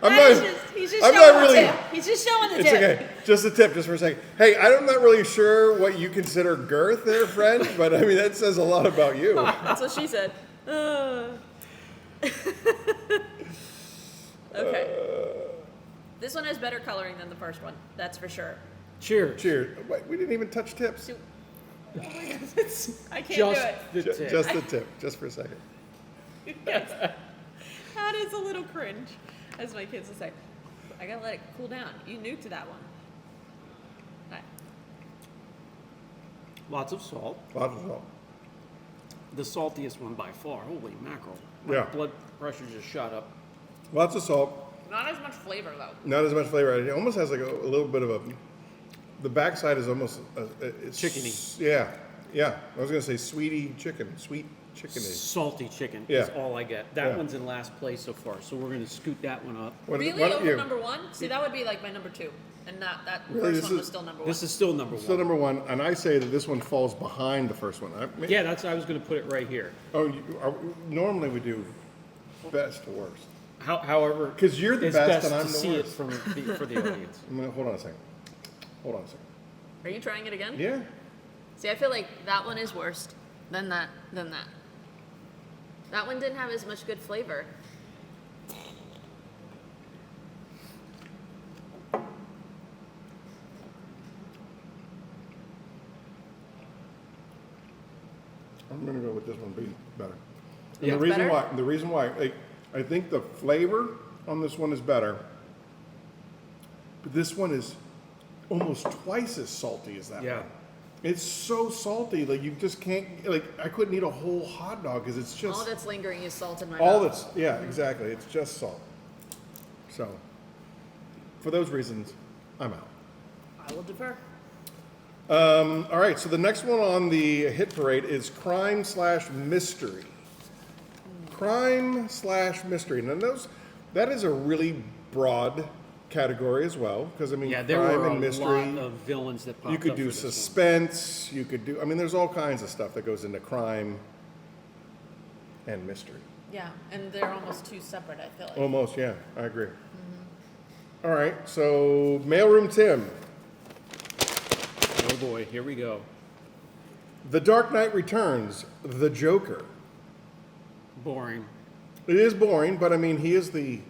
I'm not. He's just I'm showing not really- the tip. He's just showing the It's tip. okay. Just a tip, just for a second. Hey, I'm not really sure what you consider girth there, friend, but I mean, that says a lot about you. That's what she said. Okay. This one has better coloring than the first one. That's for sure. Cheers. Cheers. Wait, we didn't even touch tips. So- Oh my God, I can't Just do it. the tip. Just the tip, just for a second. That is a little cringe, as my kids will say. I gotta let it cool down. You new to that one. All right. Lots of salt. Lots of salt. The saltiest one by far. Holy mackerel. Yeah. My blood pressure just shot up. Lots of salt. Not as much flavor though. Not as much flavor. It almost has like a little bit of a. The backside is almost it's, Chickeny. Yeah, yeah. I was gonna say sweet chicken. Salty chicken Yeah. is all I get. That Yeah. one's in last place so far, so we're going to scoot that one up. Really? Why don't Over you? number one? See, that would be like my number two. And that Really, first this one was is- still number one. This is still number one. Still number one, and I say that this one falls behind the first one. Yeah, I was going to put it right here. Normally we do best to worst. However, 'Cause you're the it's best and to I'm the see worst. it for the audience. Hold on a second. Hold on a second. Are you trying it again? Yeah. See, I feel like that one is worst, then that, then that. That one didn't have as much good flavor. I'm gonna go with this one being better. And Yeah. the reason why, like, I think the flavor on this one is better, but this one is almost twice as salty as that Yeah. one. It's so salty, like you just can't, like, I couldn't eat a whole hot dog because it's All just, that's lingering is salt in my all mouth. that's, yeah, exactly, it's just salt. So, for those reasons, I'm out. I will defer. All right, so the next one on the hit parade is crime/mystery. Crime/mystery. Now, that is a really broad category as well, because I mean, Yeah, there crime were and a mystery. lot of villains that popped You could up do for this one. suspense. You could do. I mean, there's all kinds of stuff that goes into crime and mystery. Yeah, and they're almost too separate, I feel like. Almost, yeah, I agree. All right, so mailroom Tim. Oh boy, here we go. The Dark Knight Returns. The Joker. Boring. It is boring, but I mean, he is the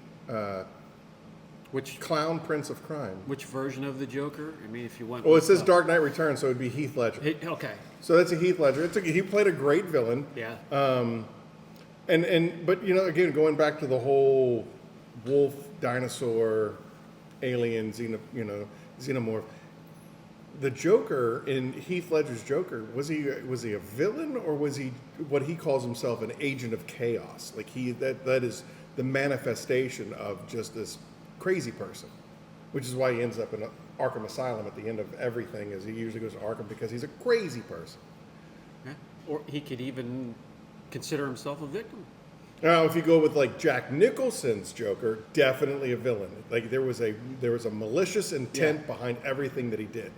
Which clown prince of crime. version of the Joker? I mean, if you want. Well, it says Dark Knight Returns, so it'd be Heath Ledger. Okay. So that's a Heath Ledger. He played a great villain. Yeah. But you know, again, going back to the whole wolf, dinosaur, alien, xenomorph. The Joker in Heath Ledger's Joker, was he a villain, or was he what he calls himself, an agent of chaos? Like that is the manifestation of just this crazy person, which is why he ends up in Arkham Asylum at the end of everything. Is he usually goes to Arkham because he's a crazy person. Yeah. Or he could even consider himself a victim. Now, if you go with like Jack Nicholson's Joker, definitely a villain. Like there was a malicious intent behind everything that he did,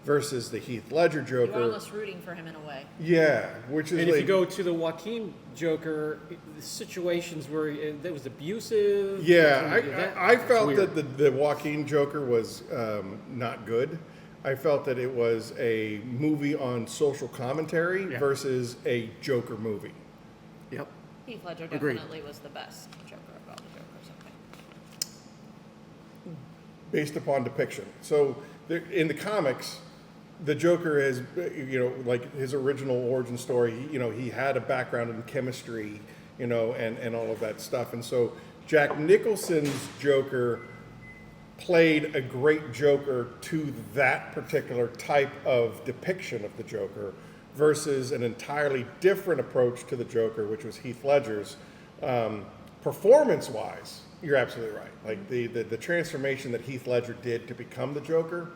versus the Heath Ledger You're Joker. almost rooting for him in a way. Yeah, which is And like, if you go to the Joaquin Joker, the situations where it was abusive. yeah, I it's felt weird. that the Joaquin Joker was not good. I felt that it was a movie on social commentary Yeah. versus a Joker movie. Yep. Heath Ledger Agreed. definitely was the best Joker of all the Jokers, I think. Based upon depiction. So in the comics, the Joker is, like his original origin story, he had a background in chemistry, and all of that stuff. And so Jack Nicholson's Joker played a great Joker to that particular type of depiction of the Joker versus an entirely different approach to the Joker, which was Heath Ledger's. Performance-wise, you're absolutely right. Like the transformation that Heath Ledger did to become the Joker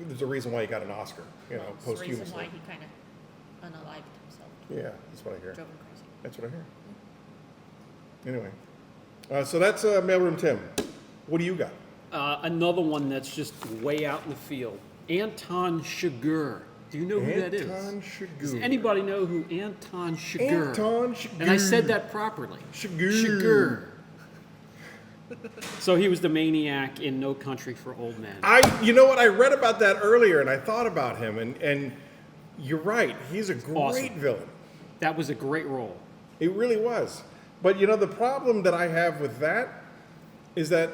there's a reason why he got an Oscar, It's the reason posthumously. why he kind of unalived himself. Yeah, that's what I hear. Drove him crazy. That's what I hear. Anyway, so that's Mailroom Tim. What do you got? Another one that's just way out in the field. Anton Chigurh. Do you know who that is? Anton Chigurh. Does anybody know who Anton Chigurh? Anton Chigurh. And I said that properly. Chigurh. Chigurh. So he was the maniac in No Country for Old Men. You know what? I read about that earlier, and I thought about him, and you're right. He's a great Awesome. villain. That was a great role. It really was. But the problem that I have with that is that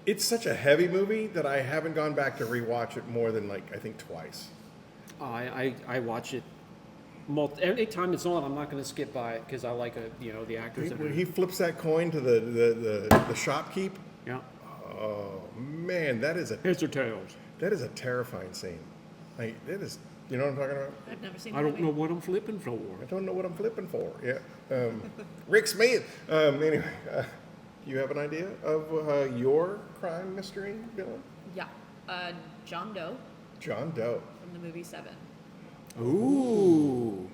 it's such a heavy movie that I haven't gone back to rewatch it more than I think twice. I watch it. Anytime it's on, I'm not going to skip by it because I like the actors. When he flips that coin to the shopkeep, Yeah. oh man, that is Heads or tails. a terrifying scene. It is. You know what I'm talking about? I've never seen I the don't movie. know what I'm flipping for. I don't know what I'm flipping for. Yeah. Rick Smith. Anyway, do you have an idea of your crime mystery villain? Yeah. John Doe John Doe. from the movie Seven. Ooh.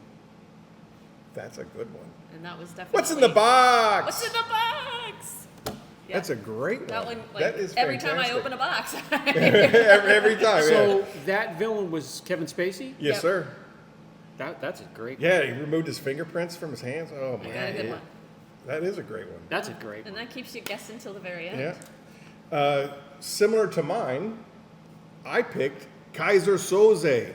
That's a good one. And that was definitely. What's in the box? What's in the box? Yeah. That's a great one. That one, like, that is every time I fantastic. open a box. every time. So yeah. that villain was Kevin Spacey? Yes, Yep. sir. That's a great Yeah, he removed his fingerprints from his hands. Oh I my got a good God. one. That is a great one. That's a great And one. that keeps you guessing till the very end. Yeah. Similar to mine, I picked Kaiser Soze,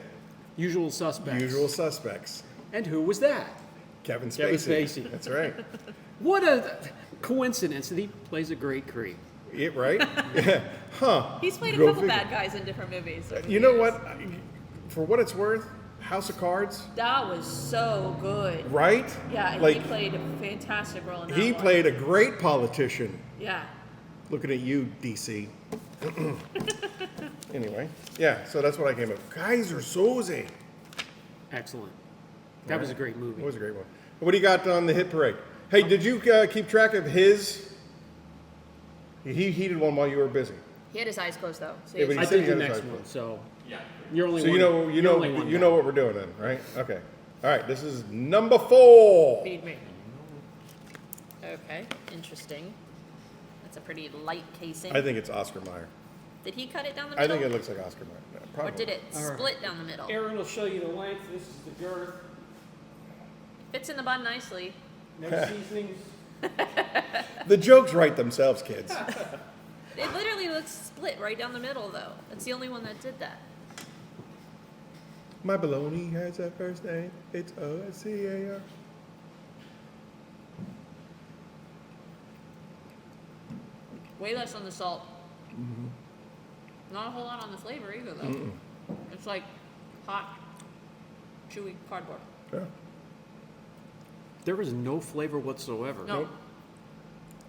Usual Suspects. Usual Suspects. And who was that? Kevin Spacey. Kevin Spacey. That's right. What a coincidence that he plays a great Creed. It right? Yeah. Huh. He's played a Go couple figure. bad guys in different movies. over the You know years. what? For what it's worth, House of Cards, That was so good. right? Yeah, and Like, he played a fantastic role in that he one. played a great politician. Yeah. Looking at you, DC. Anyway, yeah, so that's what I came up with. Kaiser Soze. Excellent. That was a great movie. It was a great one. What do you got on the hit parade? Hey, did you keep track of his? He did one while you were busy. He had his eyes closed though. So Yeah, he but was I said did you the got his next eyes one, closed. so Yeah. you're only So one. you you're only one know guy. what we're doing then, right? Okay. All right. This is number 4. feed me. Okay, interesting. That's a pretty light casing. I think it's Oscar Mayer. Did he cut it down the I middle? think it looks like Oscar Mayer. No, Or probably. did it All right. split down the middle? Aaron will show you the length. This is the girth. Fits in the bun nicely. No seasonings. The jokes write themselves, kids. It literally looks split right down the middle though. That's the only one that did that. My baloney has a first name. It's O-S-C-A-R. Way less on the salt. Not a whole lot on the flavor either though. It's like hot, chewy cardboard. Yeah. There was no flavor whatsoever. No,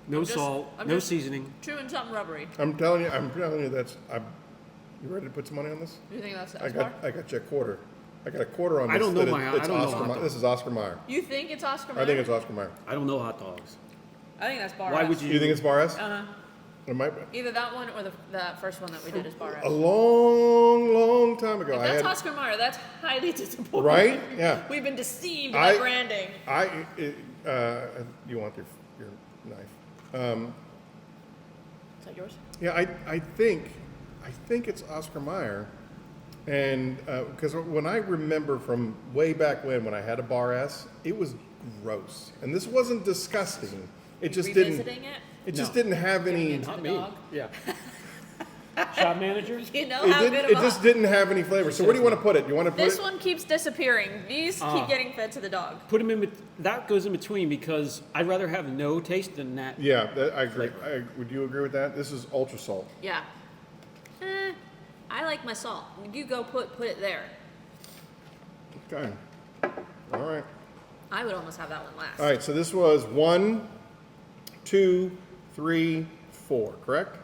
No just- salt. I'm No just- seasoning. chewing something rubbery. I'm telling you that's. You ready to put some money on this? You think that's I Esbar? got you a quarter. I got a quarter on this. I don't know that my- it's I don't know Oscar hot Mayer. dog. This is Oscar Mayer. You think it's Oscar Mayer? I think it's Oscar Mayer. I don't know hot dogs. I think that's Bar Why S. would You think it's Bar S? Uh-huh. It might be. Either that one or that first one that we did is Bar S. A long time ago. If I that's had. Oscar Mayer, that's highly disappointing. Right? Yeah. We've been deceived I- by branding. You want your knife? Is that yours? Yeah, I think it's Oscar Mayer, and because when I remember from way back when I had a Bar S, it was gross, and this wasn't disgusting. It just didn't. Revisiting it? It just No. didn't have any. it to Not the me. dog? Yeah. Shop manager? You know how good It of just a... didn't have any flavor. So where do you want to put it? You want to put This it? one keeps disappearing. These keep getting fed to the dog. Put them in. That goes in between because I'd rather have no taste than that. Yeah, I agree. Would you agree with that? This is ultra salt. Yeah. I like my salt. You go put it there. Okay. All right. I would almost have that one last. All right. So this was 1, 2, 3, 4. Correct?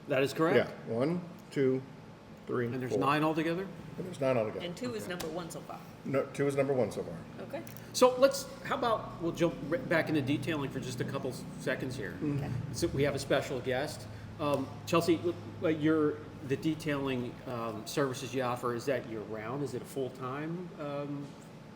That is correct. Yeah. 1, 2, 3, And there's 4. 9 altogether. And there's 9 altogether. And 2 is number 1 so far. No, 2 is number 1 so far. Okay. So how about we'll jump back into detailing for just a couple seconds here. Okay. So we have a special guest. Chelsea, the detailing services you offer, is that year round? Is it a full-time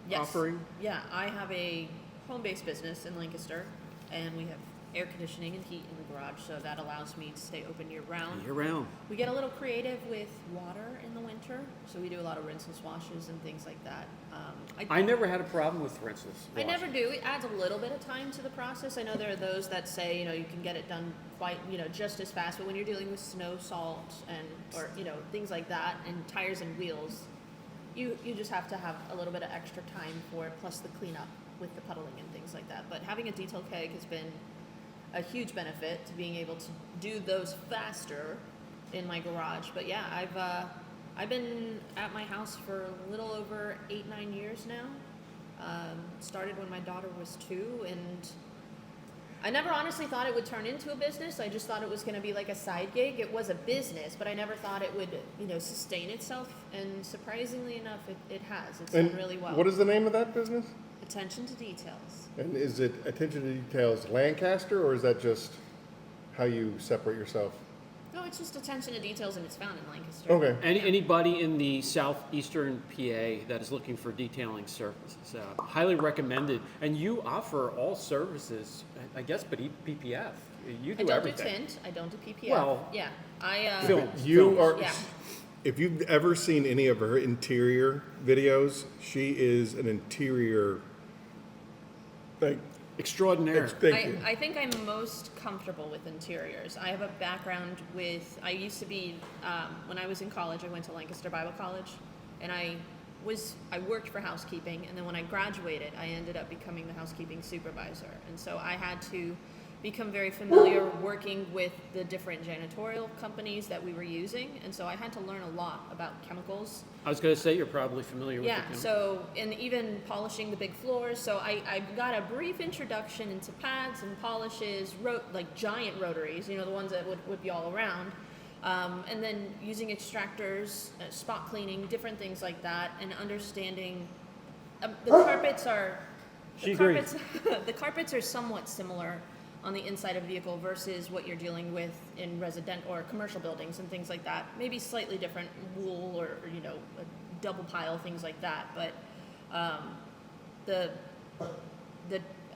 Yes. offering? Yeah, I have a home-based business in Lancaster, and we have air conditioning and heat in the garage, so that allows me to stay open year-round. Year round. We get a little creative with water in the winter, so we do a lot of rinseless washes and things like that. I never had a problem with rinseless. I never do. It adds a little bit of time to the process. I know there are those that say, you can get it done quite, just as fast, but when you're dealing with snow, salt, or things like that, and tires and wheels, you just have to have a little bit of extra time for it, plus the cleanup with the puddling and things like that. But having a detail keg has been a huge benefit to being able to do those faster in my garage. But yeah, I've been at my house for a little over 8-9 years now. Started when my daughter was 2, and I never honestly thought it would turn into a business. I just thought it was going to be like a side gig. It was a business, but I never thought it would, sustain itself. And surprisingly enough, it has. It's done really well. What is the name of that business? Attention to details. And is it Attention to Details Lancaster, or is that just how you separate yourself? No, it's just attention to details, and it's found in Lancaster. Okay. Anybody in the southeastern PA that is looking for detailing services, highly recommended. And you offer all services, I guess, but PPF. You do I don't everything. do tint. I don't do PPF. Well, yeah, Films. You are. Yeah. If you've ever seen any of her interior videos, she is an interior. Like, Extraordinaire. thank you. I think I'm most comfortable with interiors. I have a background with, I used to be, when I was in college, I went to Lancaster Bible College, and I worked for housekeeping, and then when I graduated, I ended up becoming the housekeeping supervisor. And so I had to become very familiar working with the different janitorial companies that we were using, and so I had to learn a lot about chemicals. I was going to say you're probably familiar with Yeah, the so, and even polishing the big floors, so I got a brief introduction into pads and polishes, like giant rotaries, the ones that would be all around, and then using extractors, spot cleaning, different things like that, and understanding, the carpets are, the carpets are somewhat similar on the inside of a vehicle versus what you're dealing with in resident or commercial buildings and things like that. Maybe slightly different wool or a double pile, things like that. But the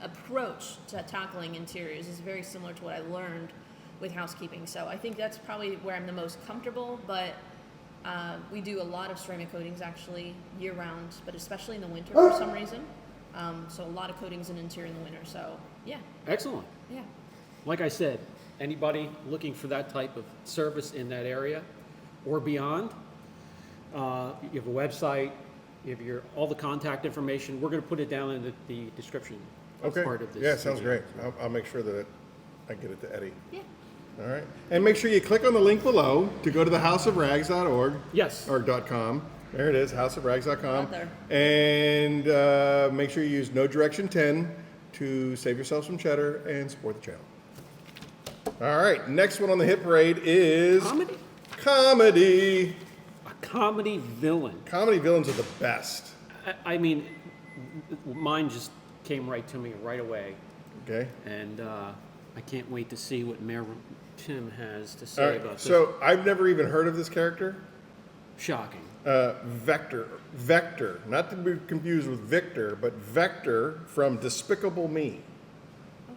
approach to tackling interiors is very similar to what I learned with housekeeping. So I think that's probably where I'm the most comfortable. But we do a lot of ceramic coatings actually year round, but especially in the winter for some reason. So a lot of coatings in interior in the winter. So yeah. Excellent. Yeah. Like I said, anybody looking for that type of service in that area or beyond, you have a website, you have all the contact information. We're going to put it down in the description as Okay. part of this. Yeah, sounds video. great. I'll make sure that I get it to Eddie. Yeah. All right. And make sure you click on the link below to go to the houseofrags.org. Yes. Or .com. There it is, houseofrags.com. Right there. And make sure you use No Direction 10 to save yourselves some cheddar and support the channel. All right, next one on the hit parade is Comedy? comedy. A comedy villain. Comedy villains are the best. I mean, mine just came right to me right away. Okay. And I can't wait to see what Mayor Tim has to All say right. about this. So I've never even heard of this character. Shocking. Vector, not to be confused with Victor, but Vector from Despicable Me.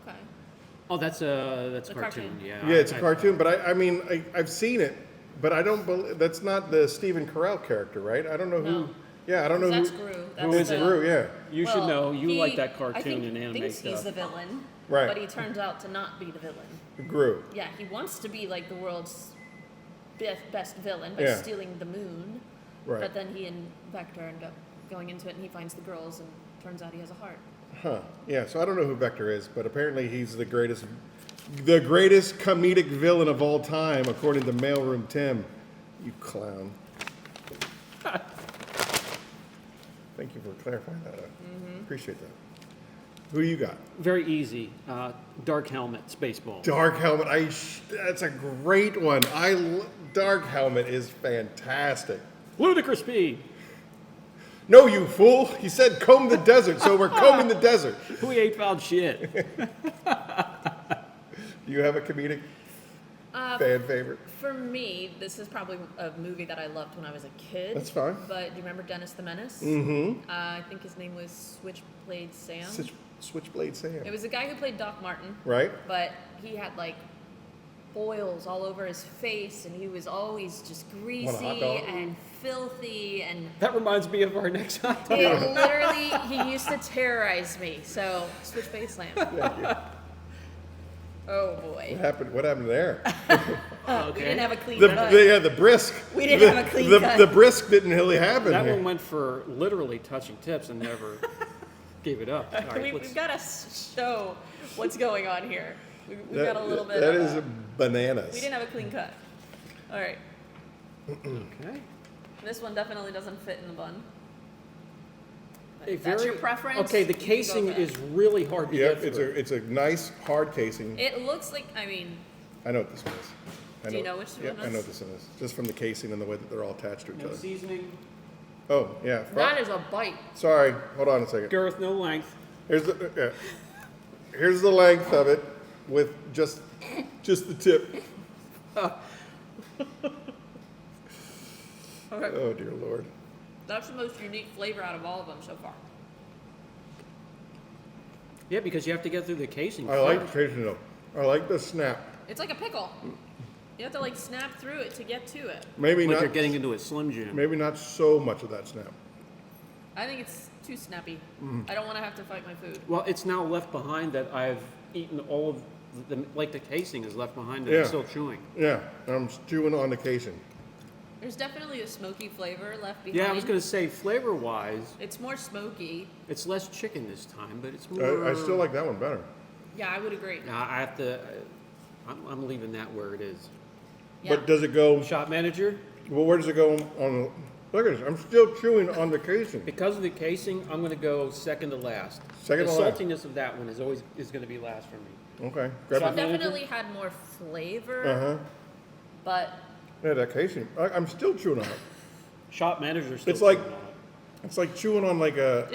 Okay. Oh, that's a The cartoon. cartoon. Yeah. Yeah, it's a cartoon, but I mean, I've seen it, but I don't believe that's not the Stephen Carell character, right? I don't know who. No. Yeah, I don't know That's who. Gru. Who is Gru? Yeah. You should know. You like that I cartoon think and anime thinks stuff. he's the villain, Right. but he turns out to not be the villain. Gru. Yeah, he wants to be like the world's best villain by Yeah. stealing the moon. Right. But then he and Vector end up going into it, and he finds the girls, and turns out he has a heart. Huh. Yeah. So I don't know who Vector is, but apparently he's the greatest comedic villain of all time, according to Mailroom Tim. You clown. Thank you for clarifying that. Appreciate that. Who you got? Very easy. Dark Helmet, Spaceball. Dark Helmet. That's a great one. Dark Helmet is fantastic. Ludicrous Speed. No, you fool. He said comb the desert, so we're combing the desert. We ain't found shit. Do you have a comedic fan favorite? For me, this is probably a movie that I loved when I was a kid. That's fine. But do you remember Dennis the Menace? Mm-hmm. I think his name was Switchblade Sam. Switchblade Sam. It was the guy who played Doc Martin. Right? But he had like boils all over his face, and he was always just greasy dog? and filthy, and That reminds me of our next hot dog. he used to terrorize me. So Switchblade Slam. Oh boy. What happened there? We didn't have a clean The cut. brisk. We didn't have a clean cut. The brisk didn't really happen That here. one went for literally touching tips and never gave it up. All right, We've got to show what's going on here. We've got a little bit That of is bananas. we didn't have a clean cut. All right. Okay. This one definitely doesn't fit in the bun. If that's your preference. Okay, the you can go casing for that. is really hard to Yeah, get through. it's a nice hard casing. It looks like, I mean, I know what this one is. Do you know which Yeah, one I know is? what this one is. Just from the casing and the way that they're all attached to each No other. seasoning, Oh, yeah. that is a bite. Sorry, hold on a second. girth, no length. Here's the length of it with just the tip. Okay. Oh dear Lord. That's the most unique flavor out of all of them so far. Yeah, because you have to get through the casing. I like the first. casing though. I like the snap. It's like a pickle. You have to like snap through it to get to it. Maybe Like not. you're getting into a Slim Jim. Maybe not so much of that snap. I think it's too snappy. Mm. I don't want to have to fight my food. Well, it's now left behind that I've eaten all of like the casing is left behind that Yeah. I'm still chewing. Yeah, I'm chewing on the casing. There's definitely a smoky flavor left behind. Yeah, I was going to say flavor-wise, It's more smoky. it's less chicken this time, but it's more. I still like that one better. Yeah, I would agree. I have to. I'm leaving that where it is. Yeah. But does it go? Shop manager, Well, where does it go on? Look at this. I'm still chewing on the casing. because of the casing, I'm going to go second to last. Second the to last. saltiness of that one is going to be last for me. Okay. So Grab it it. definitely had more flavor, Uh huh. but Yeah, that casing. I'm still chewing on it. Shop manager still. It's like- chewing on it. It's like chewing on like a.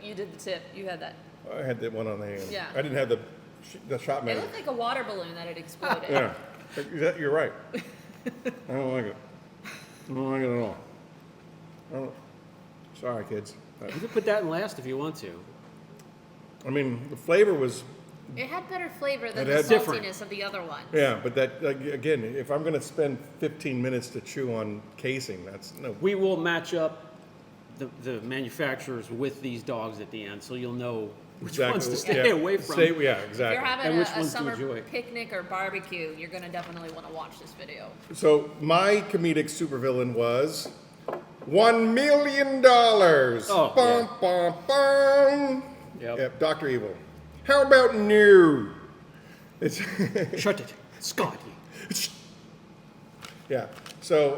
you did the tip. You had that. I had that one on the hand. Yeah. I didn't have the shot It man. looked like a water balloon that had exploded. Yeah. You're right. I don't like it. I don't like it at all. Sorry, kids. You can put that in last if you want to. I mean, the flavor was. It had better flavor than It the had- Different. saltiness of the other ones. Yeah, but that again, if I'm going to spend 15 minutes to chew on casing, that's no. We will match up the manufacturers with these dogs at the end, so you'll know which ones to stay yeah. away from. Yeah, If you're exactly. having And which a ones to summer enjoy. picnic or barbecue, you're going to definitely want to watch this video. So my comedic supervillain was $1 million. Oh, Bum, bum, bum. Yep. Yep, Dr. Evil. How about new? It's Shut it, Scott. yeah. So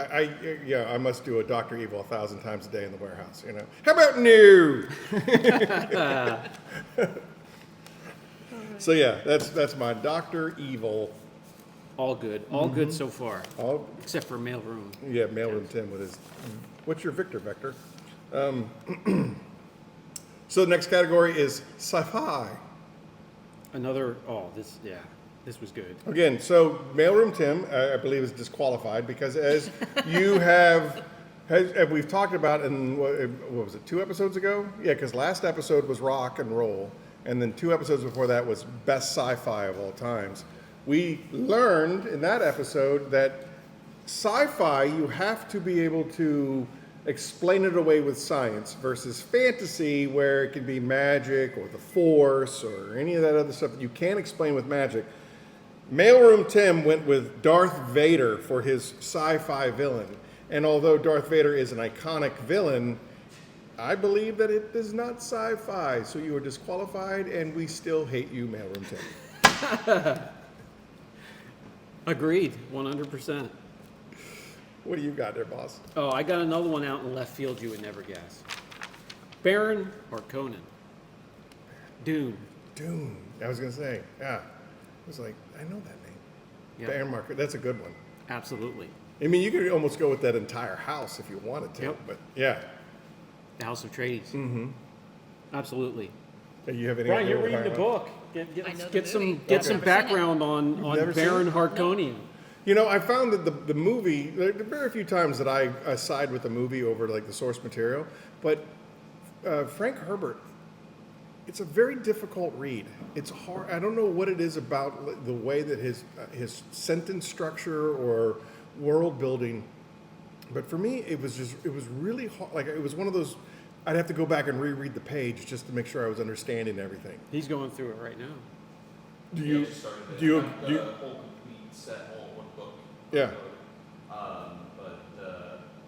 I must do a Dr. Evil 1,000 times a day in the warehouse. You know. How about new? So yeah, that's my Dr. Evil. All good. All good so far, All except for mailroom. yeah, mailroom Tim with his. What's your Victor vector? So the next category is sci-fi. Another. This was good. Again, so mailroom Tim, I believe, is disqualified because as you have we've talked about in what was it, 2 episodes ago? Yeah, because last episode was rock and roll, and then 2 episodes before that was best sci-fi of all times. We learned in that episode that sci-fi, you have to be able to explain it away with science versus fantasy where it can be magic or the force or any of that other stuff that you can't explain with magic. Mailroom Tim went with Darth Vader for his sci-fi villain. And although Darth Vader is an iconic villain, I believe that it is not sci-fi. So you are disqualified and we still hate you, Mailroom Tim. Agreed, 100%. What do you got there, boss? Oh, I got another one out in left field you would never guess. Baron or Conan? Dune. Dune. I was going to say, yeah. I was like, I know that name. Yeah. Baron Marker. That's a good one. Absolutely. I mean, you could almost go with that entire house if you wanted to. Yep. But yeah. The House of Trades. Mm-hmm. Absolutely. You have any Brian, idea you're what reading the entire house? book. Get I know the get some movie. get I've some never seen it. background on never seen Baron it? Harkonnen. You know, I found that the movie, there are very few times that I side with the movie over like the source material, but Frank Herbert, it's a very difficult read. It's hard. I don't know what it is about the way that his sentence structure or world building, but for me, it was really hard. Like it was one of those, I'd have to go back and reread the page just to make sure I was understanding everything. He's going through it right now. Do Yeah, you, I just started it. do you, Not do you, the whole complete set all in one book. Yeah.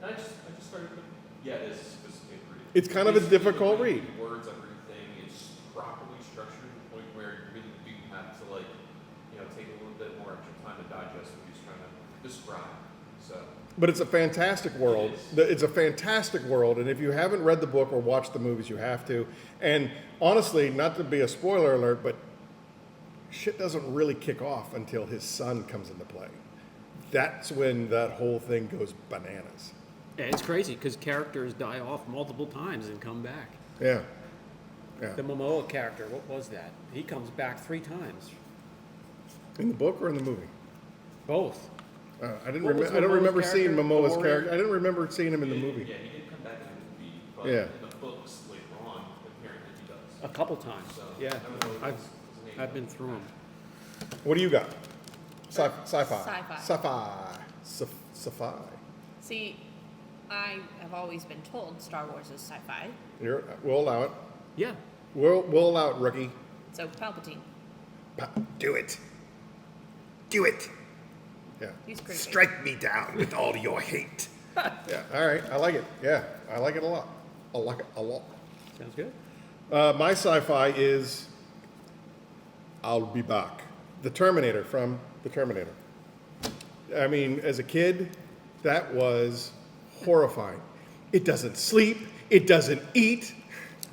I just started. Yeah, it is a sophisticated read. It's kind of a difficult read. Words, everything. It's properly structured to the point where you really do have to take a little bit more extra time to digest what he's trying to describe. So But it's a fantastic world. It's a fantastic world, and if you haven't read the book or watched the movies, you have to. And honestly, not to be a spoiler alert, but shit doesn't really kick off until his son comes into play. That's when that whole thing goes bananas. Yeah, it's crazy because characters die off multiple times and come back. Yeah. Yeah. The Momoa character, what was that? He comes back 3 times. In the book or in the movie? Both. I don't What was remember Momoa's seeing character? Momoa's The character. I didn't remember seeing him in the movie. Yeah, he did come back in the movie, but Yeah. in the books later on, apparently he does. A couple times. So, Yeah, I don't know I've, his name. I've been through them. What do you got? Sci-fi. Sci-fi. Sci-fi. Sci-fi. See, I have always been told Star Wars is sci-fi. We'll allow it. Yeah. We'll allow it, rookie. So Palpatine, Do it. Do it. Yeah. he's crazy. Strike me down with all your hate. Yeah. All right. I like it. Yeah. I like it a lot. I like it a lot. Sounds good. My sci-fi is I'll be back. The Terminator from The Terminator. I mean, as a kid, that was horrifying. It doesn't sleep. It doesn't eat.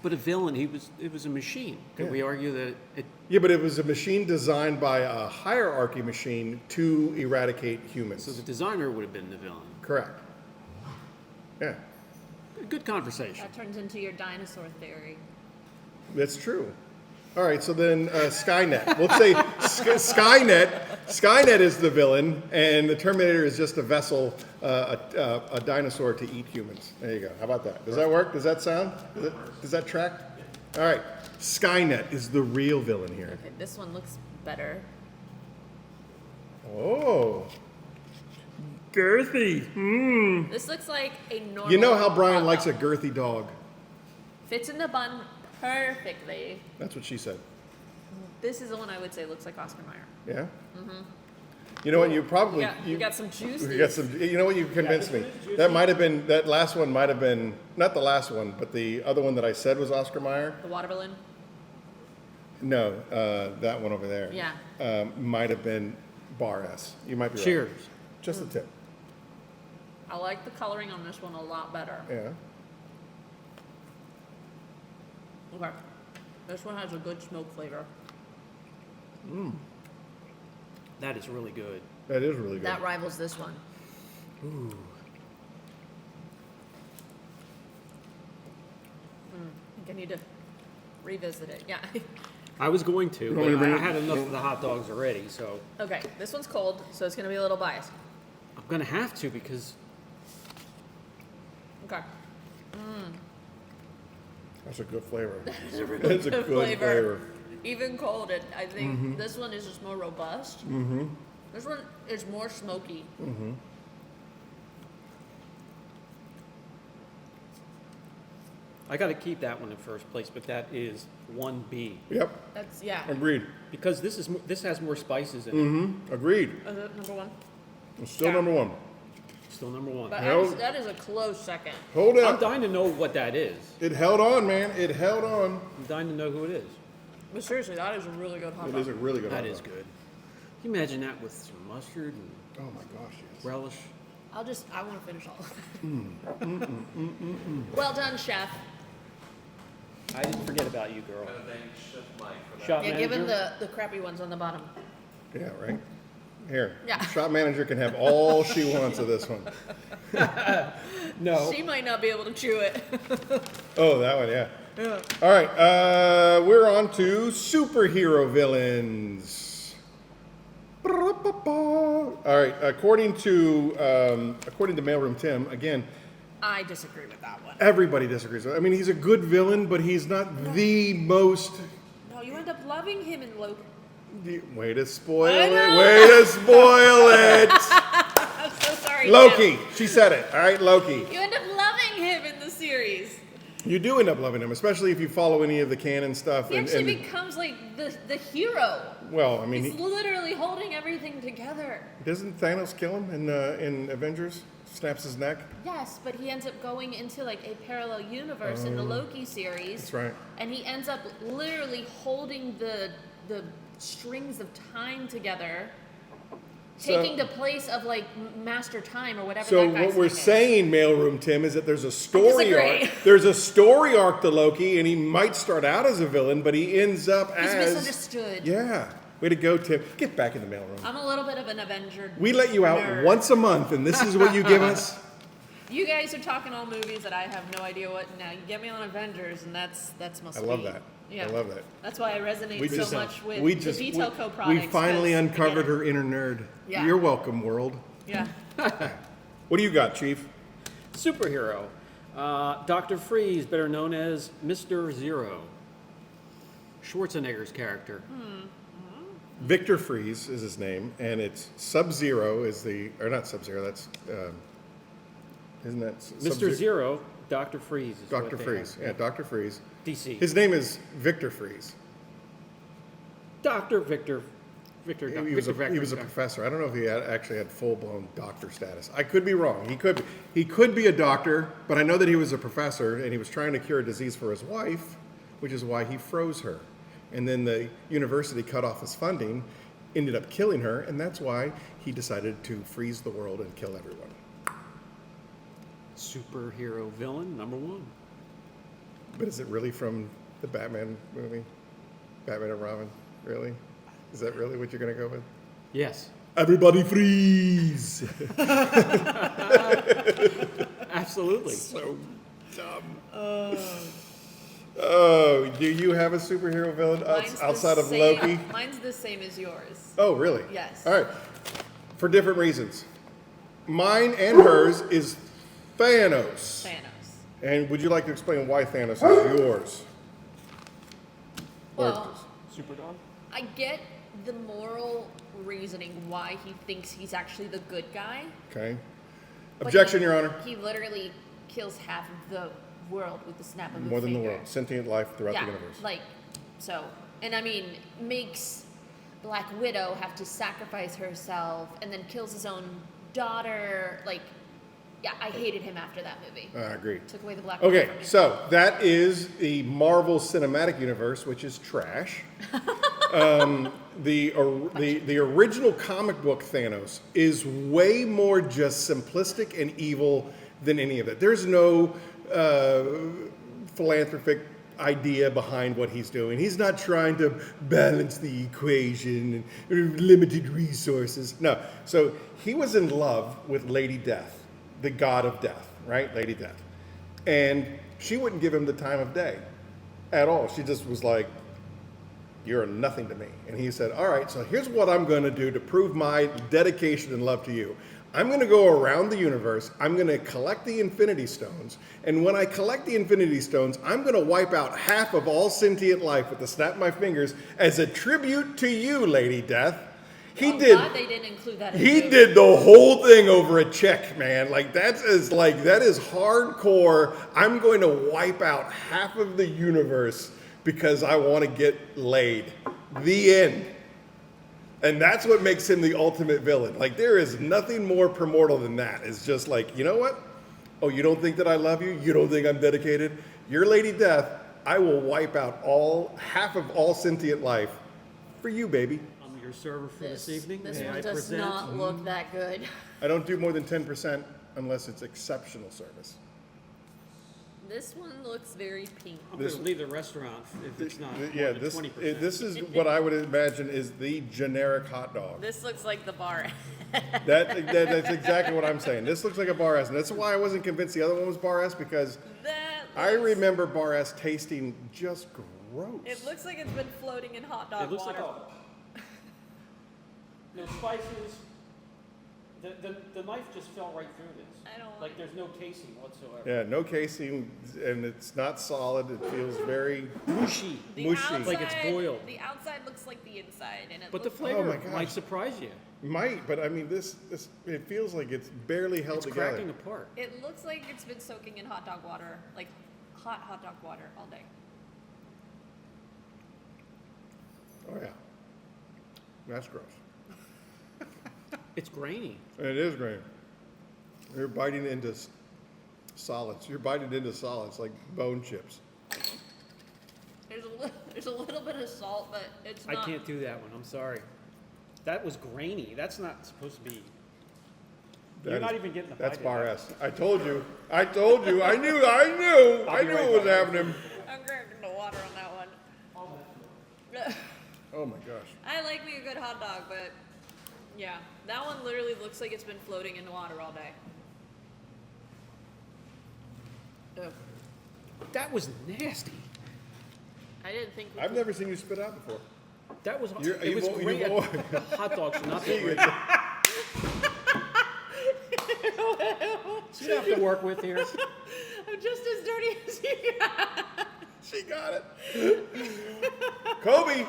But a villain, it was a machine. Could Yeah. we argue that it? Yeah, but it was a machine designed by a hierarchy machine to eradicate humans. So the designer would have been the villain. Correct. Yeah, Good conversation. That turns into your dinosaur theory. that's true. All right, so then Skynet. We'll say Skynet. Skynet is the villain, and the Terminator is just a vessel, a dinosaur to eat humans. There you go. How about that? Does that work? Does that sound? Does that track? All right. Skynet is the real villain here. Okay, this one looks better. Oh. Girthy. This looks like a normal. You know how Brian hot likes a dog. girthy dog. Fits in the bun perfectly. That's what she said. This is the one I would say looks like Oscar Mayer. Yeah. You know what? You probably You got some juice. you got some. You know what? You convinced me. That might have been that last one. Might have been not the last one, but the other one that I said was Oscar Mayer. The watermelon. No, that one over there. Yeah. Might have been Bar S. You might be right. Cheers. Just a tip. I like the coloring on this one a lot better. Yeah. Okay. This one has a good smoke flavor. That is really good. That is really good. That rivals this one. I think I need to revisit it. Yeah. I was going to, want me to but bring I it? had enough of the hot dogs already, so Okay, this one's cold, so it's gonna be a little biased. I'm gonna have to because Okay. That's a good flavor. It's a really It's a good flavor. Even cold, I think this one is just more robust. Mm-hmm. This one is more smoky. I got to keep that one in first place. But that is 1B Yep. That's yeah. Agreed. because this has more spices in it. Agreed. Is it number one? It's still Yeah. number one. Still number one. But No. that is a close second. Hold I'm up. dying to know what that is. It held on, man. It held on. I'm dying to know who it is. But seriously, that is a really good hot It dog. is a really good. That hot is dog. good. Can you imagine that with some mustard and Oh my gosh, yes. relish? I want to finish all of it. Well done, chef. I didn't forget about you, girl. Gotta thank Chef Mike for that. Shop Yeah, give him manager? the crappy ones on the bottom. Yeah, right. Here. Yeah. Shop manager can have all she wants of this one. No. She might not be able to chew it. Oh, that one, yeah. All right, we're on to superhero villains. All right, according to Mailroom Tim, again, I disagree with that one. everybody disagrees. I mean, he's a good villain, but he's not the most. No, you end up loving him in Loki. Way to spoil I it! know. Way to spoil it! I'm so sorry. Loki, Tim. she said it. All right, Loki. You end up loving him in the series. You do end up loving him, especially if you follow any of the canon stuff. He actually becomes like the hero. well, I mean, He's literally holding everything together. doesn't Thanos kill him in Avengers? Snaps his neck. Yes, but he ends up going into like a parallel universe in the Loki series. That's right. And he ends up literally holding the strings of time together taking the place of like Master Time or whatever. So that guy's what we're name is. saying, Mailroom Tim, is that there's a story disagree. arc. There's a story arc to Loki, and he might start out as a villain, but he ends up He's as misunderstood. Yeah, way to go, Tim. Get back in the mailroom. I'm a little bit of an Avenger. We let you out nerd. once a month, and this is what you give us. You guys are talking all movies that I have no idea what. Now you get me on Avengers, and that's must I be. love that. Yeah. I love that. That's why I resonate so much with the Detail Co. we products. finally 'cause I uncovered get it. her inner nerd. Yeah. You're welcome, world. Yeah. What do you got, Chief? Superhero. Dr. Freeze, better known as Mr. Zero. Schwarzenegger's character. Victor Freeze is his name, and it's Sub-Zero is or not Sub-Zero, that's, isn't that? Mr. Zero, Dr. Freeze. Is what Dr. they Freeze, have. yeah, Dr. Freeze. DC. His name is Victor Freeze. Dr. Victor. Victor. He was a professor. I don't know if he actually had full-blown doctor status. I could be wrong. He could be a doctor, but I know that he was a professor, and he was trying to cure a disease for his wife, which is why he froze her. And then the university cut off his funding, ended up killing her, and that's why he decided to freeze the world and kill everyone. Superhero villain number 1. But is it really from the Batman movie? Batman and Robin? Really? Is that really what you're going to go with? Yes. Everybody freeze! Absolutely. So dumb. Oh, do you have a superhero villain Mine's the outside of same- Loki? Mine's the same as yours. Oh, really? Yes. All right. For different reasons. Mine and hers is Thanos. Thanos. And would you like to explain why Thanos is yours? Well, Superdog? I get the moral reasoning why he thinks he's actually the good guy. Okay. but Objection, he- Your Honor. He literally kills half of the world with the snap of a More than the finger. world. Sentient life throughout Yeah, the universe. like, so, and I mean, makes Black Widow have to sacrifice herself and then kills his own daughter. Like, yeah, I hated him after that movie. I agree. Took away the Black Widow Okay, from me. so that is the Marvel Cinematic Universe, which is trash. The original comic book Thanos is way more just simplistic and evil than any of it. There's no philanthropic idea behind what he's doing. He's not trying to balance the equation and limited resources. No. So he was in love with Lady Death, the god of death, right? Lady Death. And she wouldn't give him the time of day at all. She just was like, you're nothing to me. And he said, all right, so here's what I'm going to do to prove my dedication and love to you. I'm going to go around the universe. I'm going to collect the Infinity Stones. And when I collect the Infinity Stones, I'm going to wipe out half of all sentient life with the snap of my fingers as a tribute to you, Lady Death. He I'm did. glad they didn't include that in He the movie. did the whole thing over a check, man. That is hardcore. I'm going to wipe out half of the universe because I want to get laid. The end. And that's what makes him the ultimate villain. Like, there is nothing more primordial than that. It's just like, you know what? Oh, you don't think that I love you? You don't think I'm dedicated? You're Lady Death. I will wipe out half of all sentient life for you, baby. I'm your server for this evening. This May one I does present not look that good. I don't do more than 10% unless it's exceptional service. This one looks very pink. I'm going to leave the restaurant if it's not more Yeah, than this 20%. this is what I would imagine is the generic hot dog. This looks like the bar. That's exactly what I'm saying. This looks like a bar ass, and that's why I wasn't convinced the other one was bar ass, because I remember bar ass tasting just gross. It looks like it's been floating in hot dog It looks water. like no spices. The knife just fell right through this. I don't like there's no casing whatsoever. Yeah, no casing, and it's not solid. It feels very Mushy. The mushy. outside, Like it's boiled. The outside looks like the inside, and it But the looks flavor my gosh. might surprise you. might, but I mean this it feels like it's barely held It's together. cracking apart. It looks like it's been soaking in hot dog water, like hot dog water all day. Oh yeah, that's gross. It's grainy. It is great. You're biting into solids. You're biting into solids like bone chips. There's a little bit of salt, but it's I not. can't do that one. I'm sorry. That was grainy. That's not supposed to be. That You're is- not even getting the That's bite bar of S. I told you. I knew. I knew it was happening. I'm drinking the water on that one. Oh my gosh. I like me a good hot dog, but yeah, that one literally looks like it's been floating in water all day. Ugh. That was nasty. I didn't think we I've could- never seen you spit out before. That was. You're- It was you've al- great. you've al- Hot dogs should not be great. So you have to work with here. I'm just as dirty as you. She got it. Kobe.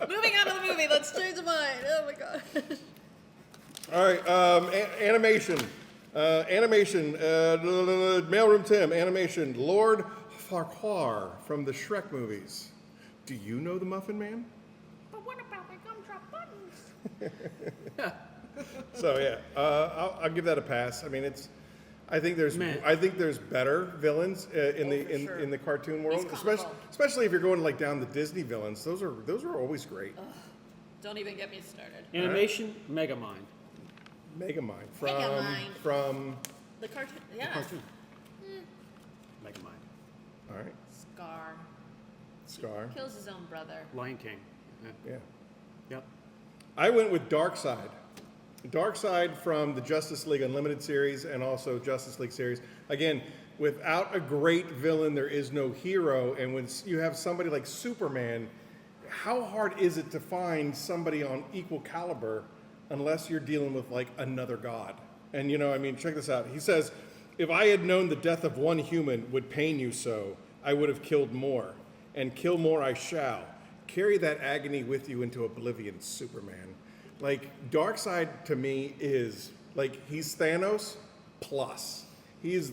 Moving on to the movie. Let's change the mind. Oh my god. All right. Animation. Mailroom Tim. Animation. Lord Farquhar from the Shrek movies. Do you know the Muffin Man? But what about the gumdrop buttons? So yeah, I'll give that a pass. I mean, I think there's Man. better villains in Oh, for sure. the cartoon world, He's comical. especially if you're going like down the Disney villains. Those are always great. Don't even get me started. Animation, Megamind. Megamind Megamind. from The cartoon. Yeah. Cartoon. Megamind. all right, Scar Scar. kills his own brother. Lion King. Yeah. Yeah, Yep. I went with Darkseid. Darkseid from the Justice League Unlimited series and also Justice League series. Again, without a great villain, there is no hero. And when you have somebody like Superman, how hard is it to find somebody on equal caliber unless you're dealing with like another god? And I mean, check this out. He says, if I had known the death of one human would pain you so, I would have killed more. And kill more I shall. Carry that agony with you into oblivion, Superman. Like, Darkseid to me is, like, he's Thanos plus. He is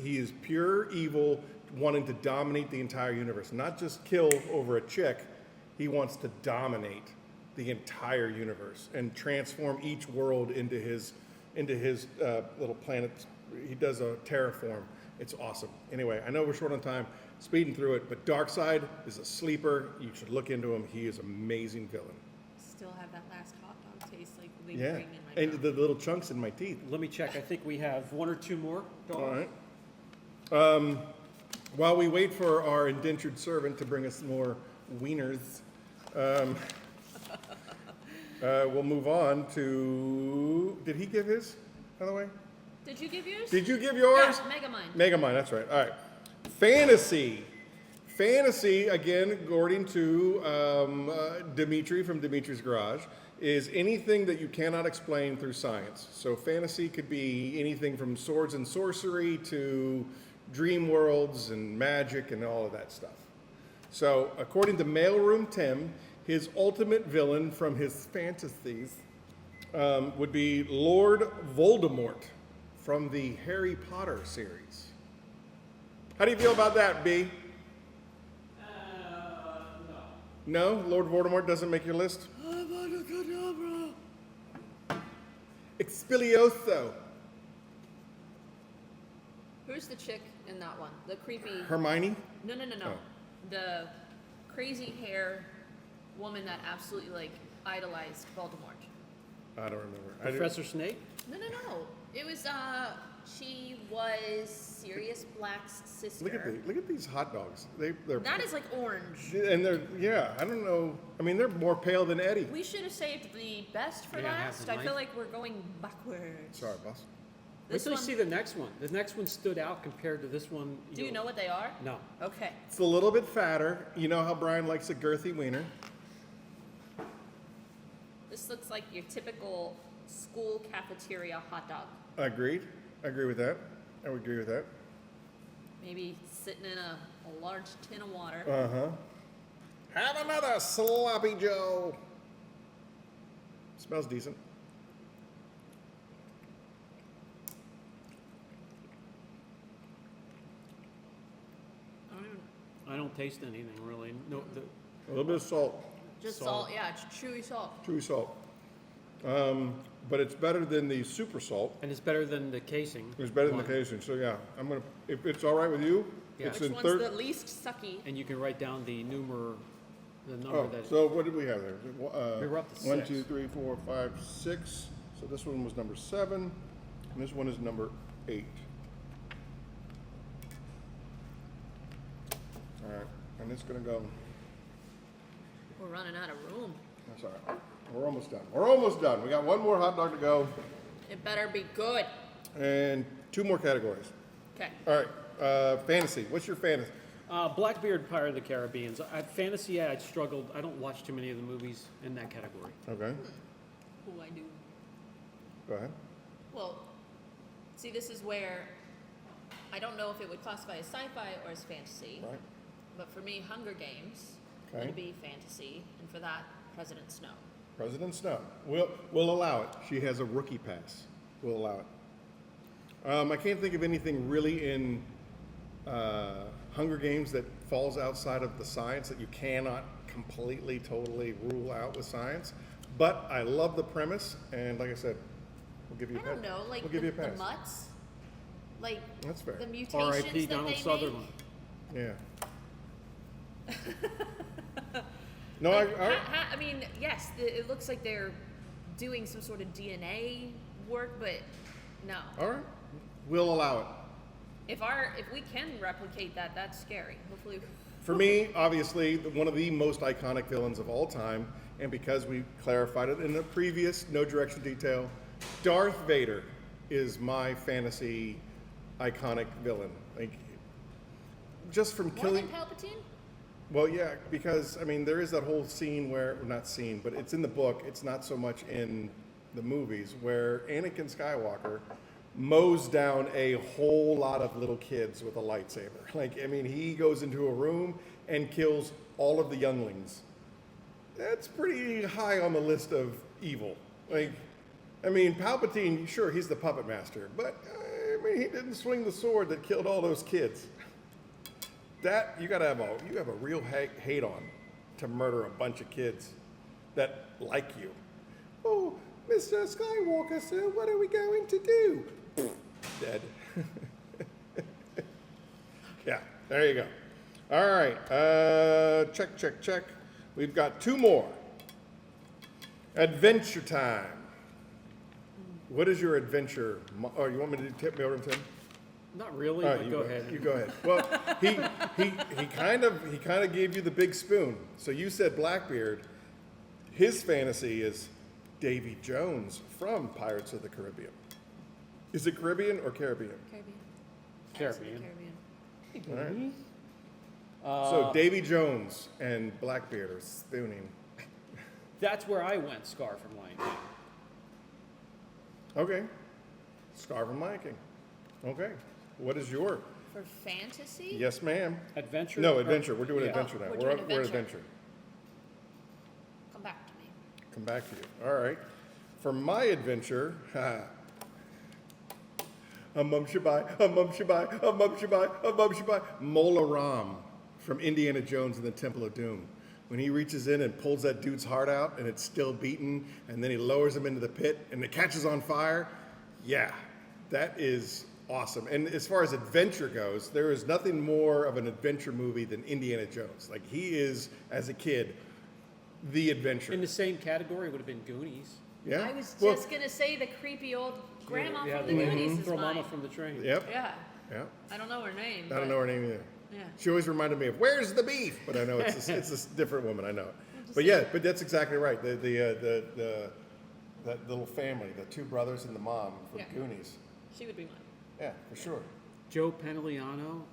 he is pure evil, wanting to dominate the entire universe. Not just kill over a chick, he wants to dominate the entire universe and transform each world into his little planet. He does a terraform. It's awesome. Anyway, I know we're short on time, speeding through it, but Darkseid is a sleeper. You should look into him. He is an amazing villain. Still have that last hot dog taste like Yeah, lingering in my and mouth. the little chunks in my teeth. Let me check. I think we have one or two more. All right. While we wait for our indentured servant to bring us more wieners, we'll move on to. Did he give his, by the way? Did you give yours? Did you give yours? Yeah, Megamind. Megamind, that's right. All right. Fantasy. Fantasy, again, according to Dimitri from Dimitri's Garage, is anything that you cannot explain through science. So fantasy could be anything from swords and sorcery to dream worlds and magic and all of that stuff. So according to Mailroom Tim, his ultimate villain from his fantasies would be Lord Voldemort from the Harry Potter series. How do you feel about that, B? No, Lord Voldemort doesn't make your list? Expelioso. Who's the chick in that one? The creepy. Hermione? No. Oh. The crazy hair woman that absolutely like idolized Voldemort. I don't remember. Professor Snape? No. It was she was Sirius Black's sister. Look at these hot dogs. They're That is like orange. and I don't know. I mean, they're more pale than Eddie. We should have saved the best for Yeah, have last. the I feel knife. like we're going backwards. Sorry, boss. Wait This till you one. see the next one. The next one stood out compared to this one. Do you know what they are? No. Okay. It's a little bit fatter. You know how Brian likes a girthy wiener. This looks like your typical school cafeteria hot dog. Agreed. I agree with that. I would agree with that. Maybe sitting in a large tin of water. Uh-huh. Have another sloppy Joe. Smells decent. I don't taste anything really. No. A little bit of salt. Just Salt. salt. Yeah, it's chewy salt. Chewy salt. But it's better than the super salt. And it's better than the casing. It's better than the one. casing. So yeah, I'm gonna. If it's all right with you, Yeah. it's Which in one's third. the least sucky? And you can write down the number Oh, that. so what did we have there? We were up to 1, 6. 2, 3, 4, 5, 6. So this one was number 7, and this one is number 8. All right, and it's gonna go. We're running out of room. That's all right. We're almost done. We're almost done. We got one more hot dog to go, It better be good. and 2 more categories. Okay. All right, fantasy. What's your fantasy? Blackbeard Pirate of the Caribbean. Fantasy, I struggled. I don't watch too many of the movies in that category. Okay, Oh, I do. go ahead. Well, see, this is where I don't know if it would classify as sci-fi or as fantasy. Right. But for me, Hunger Games Okay. would be fantasy, and for that, President Snow. President Snow. We'll allow it. She has a rookie pass. We'll allow it. I can't think of anything really in Hunger Games that falls outside of the science that you cannot completely, totally rule out with science. But I love the premise, and like I said, we'll give you a I pass. don't know, like we'll give you a the pass. mutts, like That's fair. the mutations R.I.P. that Donald they Sutherland. Yeah. No, make. I mean, yes, it looks like they're doing some sort of DNA work, but no. all right. We'll allow it. If we can replicate that, that's scary. Hopefully, For me, obviously, one of the most iconic villains of all time, and because we clarified it in the previous No Direction Detail, Darth Vader is my fantasy iconic villain. Like, just from more killing. than Palpatine. Well, yeah, because I mean, there is that whole scene where, not scene, but it's in the book. It's not so much in the movies, where Anakin Skywalker mows down a whole lot of little kids with a lightsaber. Like, I mean, he goes into a room and kills all of the younglings. That's pretty high on the list of evil. Like, I mean, Palpatine, sure, he's the puppet master, but I mean, he didn't swing the sword that killed all those kids. That you have a real hate on to murder a bunch of kids that like you. Oh, Mr. Skywalker, sir, what are we going to do? Dead. Yeah, there you go. All right, check. We've got 2 more. Adventure time. What is your adventure? Oh, you want me to tip me over to Tim? Not really, All right, but you go ahead. You go ahead. Well, he kind of gave you the big spoon. So you said Blackbeard. His fantasy is Davy Jones from Pirates of the Caribbean. Is it Caribbean or Caribbean? Caribbean. Caribbean. All right. So Davy Jones and Blackbeard are spooning. That's where I went, Scar from Lion King. Okay. Scar from Lion King. Okay. What is your? For fantasy? Yes, ma'am. Adventure? No, adventure. We're doing Yeah. adventure now. we're We're doing we're adventure. adventure. Come back to me. Come back to you. All right. For my adventure, Mola Ram from Indiana Jones and the Temple of Doom. When he reaches in and pulls that dude's heart out and it's still beating, and then he lowers him into the pit and it catches on fire, yeah, that is awesome. And as far as adventure goes, there is nothing more of an adventure movie than Indiana Jones. Like, he is, as a kid, the adventure. In the same category would have been Goonies. Yeah. I was Well, just gonna say the creepy old grandma Yeah, from the Goonies is Throw mine. Mama from the train. Yep. Yeah, Yeah. I don't know her name. I don't know her name either. Yeah. She always reminded me of "Where's the beef?" But I know it's a different woman. I know it. But yeah, but that's exactly right. That little family, the 2 brothers and the mom from Yeah. Goonies. She would be mine. Yeah, for sure. Joe Pantoliano.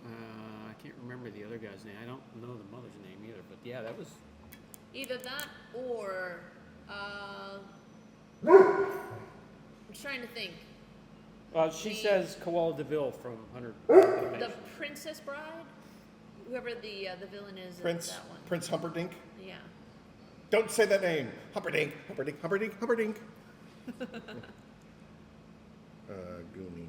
I can't remember the other guy's name. I don't know the mother's name either. But yeah, that was. Either that or I'm trying to think. She The- says Koala DeVille from 100. The Princess Bride? Whoever the villain is Prince of that one. Prince Humperdinck. Yeah. Don't say that name. Humperdinck. Goonies.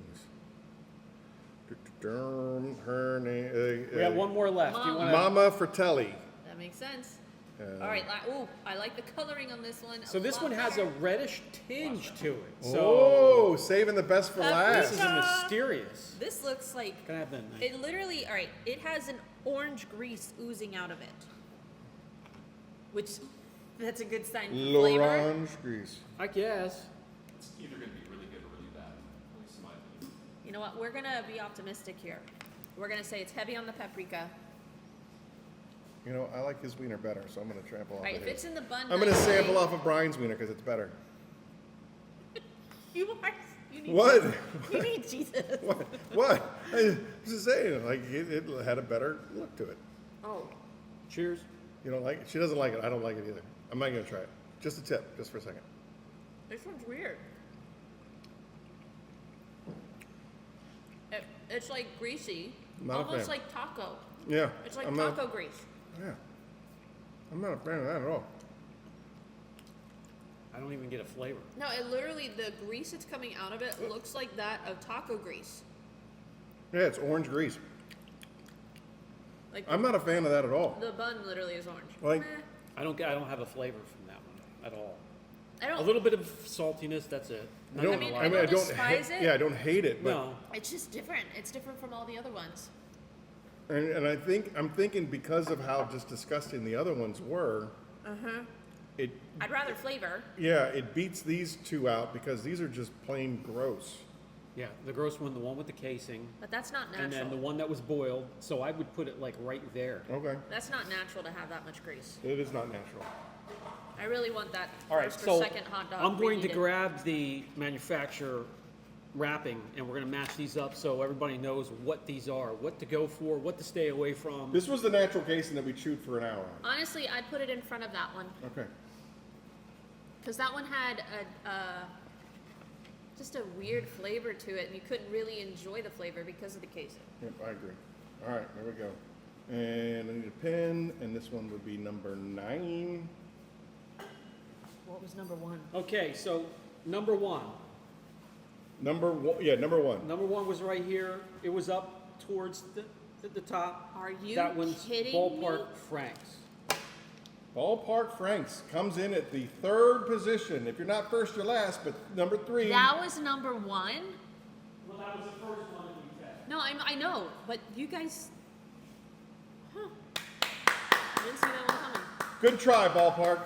Her name. We have one more left. Do you want to? Mama Fratelli. That makes sense. All right. Ooh, I like the coloring on this one. So this one has a reddish tinge to it. So Oh, saving the best for this last. is a mysterious. This looks like Can I have that knife? it literally. All right, it has an orange grease oozing out of it, which that's a good sign for flavor. L'orange grease. I guess. It's either gonna be really good or really bad, at least in my opinion. You know what? We're gonna be optimistic here. We're gonna say it's heavy on the paprika. You know, I like his wiener better, so I'm going to trample off All right, of if it's his. in the bun. I'm going to nicely- sample off of Brian's wiener because it's better. You are. You need What? Jesus. You need Jesus. What? I was just saying, like, it had a better look to it. Oh. Cheers. You don't like it? She doesn't like it. I don't like it either. I'm not going to try it. Just a tip, just for a second. This one's weird. It's like greasy, Not a almost fan. like taco. Yeah. It's like I'm taco not, grease. Yeah. I'm not a fan of that at all. I don't even get a flavor. No, it literally, the grease that's coming out of it looks like that of taco grease. Yeah, it's orange grease. Like I'm not a fan of that at all. the bun literally is orange. Like- Meh. I don't have a flavor from that one at all. I A don't. little bit of saltiness. That's it. I Not don't, gonna mean, lie. I don't I don't despise it. Yeah, I don't hate it, but No. It's just different. It's different from all the other ones. and I'm thinking because of how just disgusting the other ones were, it I'd rather flavor. it beats these two out because these are just plain gross. Yeah, the gross one, the one with the casing, But that's not natural. and then the one that was boiled. So I would put it like right there. Okay, That's not natural to have that much grease. it is not natural. I really want that All right, first so or second hot dog. I'm going to reheated. grab the manufacturer wrapping, and we're going to match these up so everybody knows what these are, what to go for, what to stay away from. This was the natural casing that we chewed for an hour on. Honestly, I'd put it in front of that one Okay. because that one had just a weird flavor to it, and you couldn't really enjoy the flavor because of the casing. Yep, I agree. All right, there we go. And I need a pen, and this one would be number 9. What was number one? Okay, so number one. Number 1, yeah, number 1. Number one was right here. It was up towards the top. Are you That one's kidding Ballpark me? Franks. Ballpark Franks comes in at the 3rd position. If you're not first, you're last, but number 3. That was number one? Well, that was the first one that we tested. No, I know, but you guys. Huh. I didn't see that one coming. Good try, Ballpark.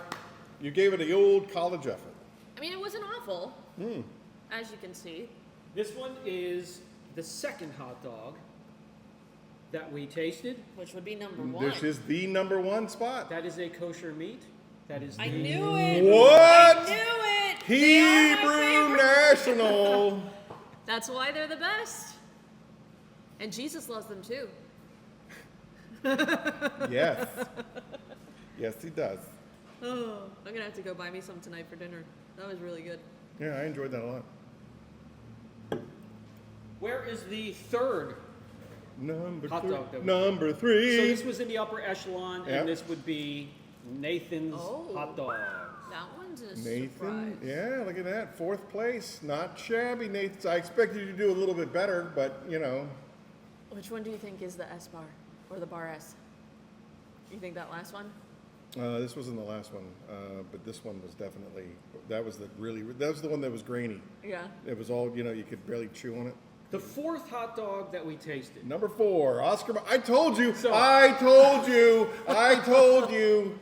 You gave it the old college effort. I mean, it wasn't awful, as you can see. This one is the second hot dog that we tasted. Which would be number one. This is the number 1 spot. That is a kosher meat. That is I the knew it. What? I knew it. They are my Hebrew favorite. National. That's why they're the best. And Jesus loves them too. Yes. Yes, he does. Oh, I'm gonna have to go buy me some tonight for dinner. That was really good. Yeah, I enjoyed that a lot. Where is the third? Number Hot 3. dog that we- Number So 3. this was in the upper echelon, Yep. and this would be Nathan's Oh. hot dog. That one's a Nathan, surprise. yeah, look at that. 4th place. Not shabby, Nathan. I expected you to do a little bit better, but, you know. Which one do you think is the S bar or the bar S? You think that last one? This wasn't the last one, but this one was definitely, that was the one that was grainy. Yeah. It was all, you know, you could barely chew on it. The fourth hot dog that we tasted. Number 4, Oscar, I told you, So- I told you, I told you.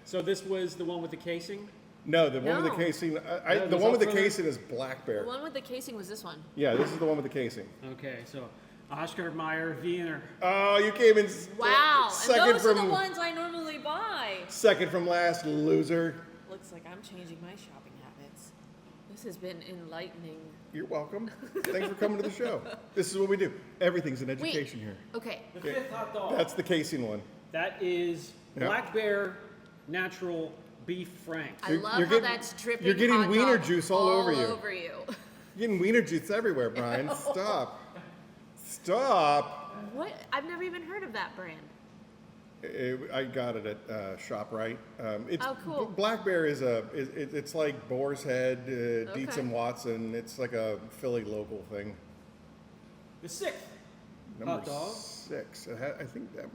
So this was the one with the casing? No, the one with No. the casing, No, the there's one with the also- casing is Black Bear. The one with the casing was this one. Yeah, this is the one with the casing. Okay, so Oscar Mayer Wiener. Oh, you came in Wow. And second those are from the ones I normally buy. second from last, loser. Looks like I'm changing my shopping habits. This has been enlightening. You're welcome. Thanks for coming to the show. This is what we do. Everything's an Wait. education here. Okay. The fifth hot dog. That's the casing one. That is Yeah. Black Bear Natural Beef Franks. I love you're how getting- that's dripping. you're getting hot wiener dog juice all over you. over you. You're getting wiener juice everywhere, Brian. Stop. Stop. What? I've never even heard of that brand. I got it at ShopRite. It's, Oh, cool. Black Bear is it's like Boar's Head, Dietz Okay. and Watson. It's like a Philly local thing. The sixth Number hot dog. 6. I think that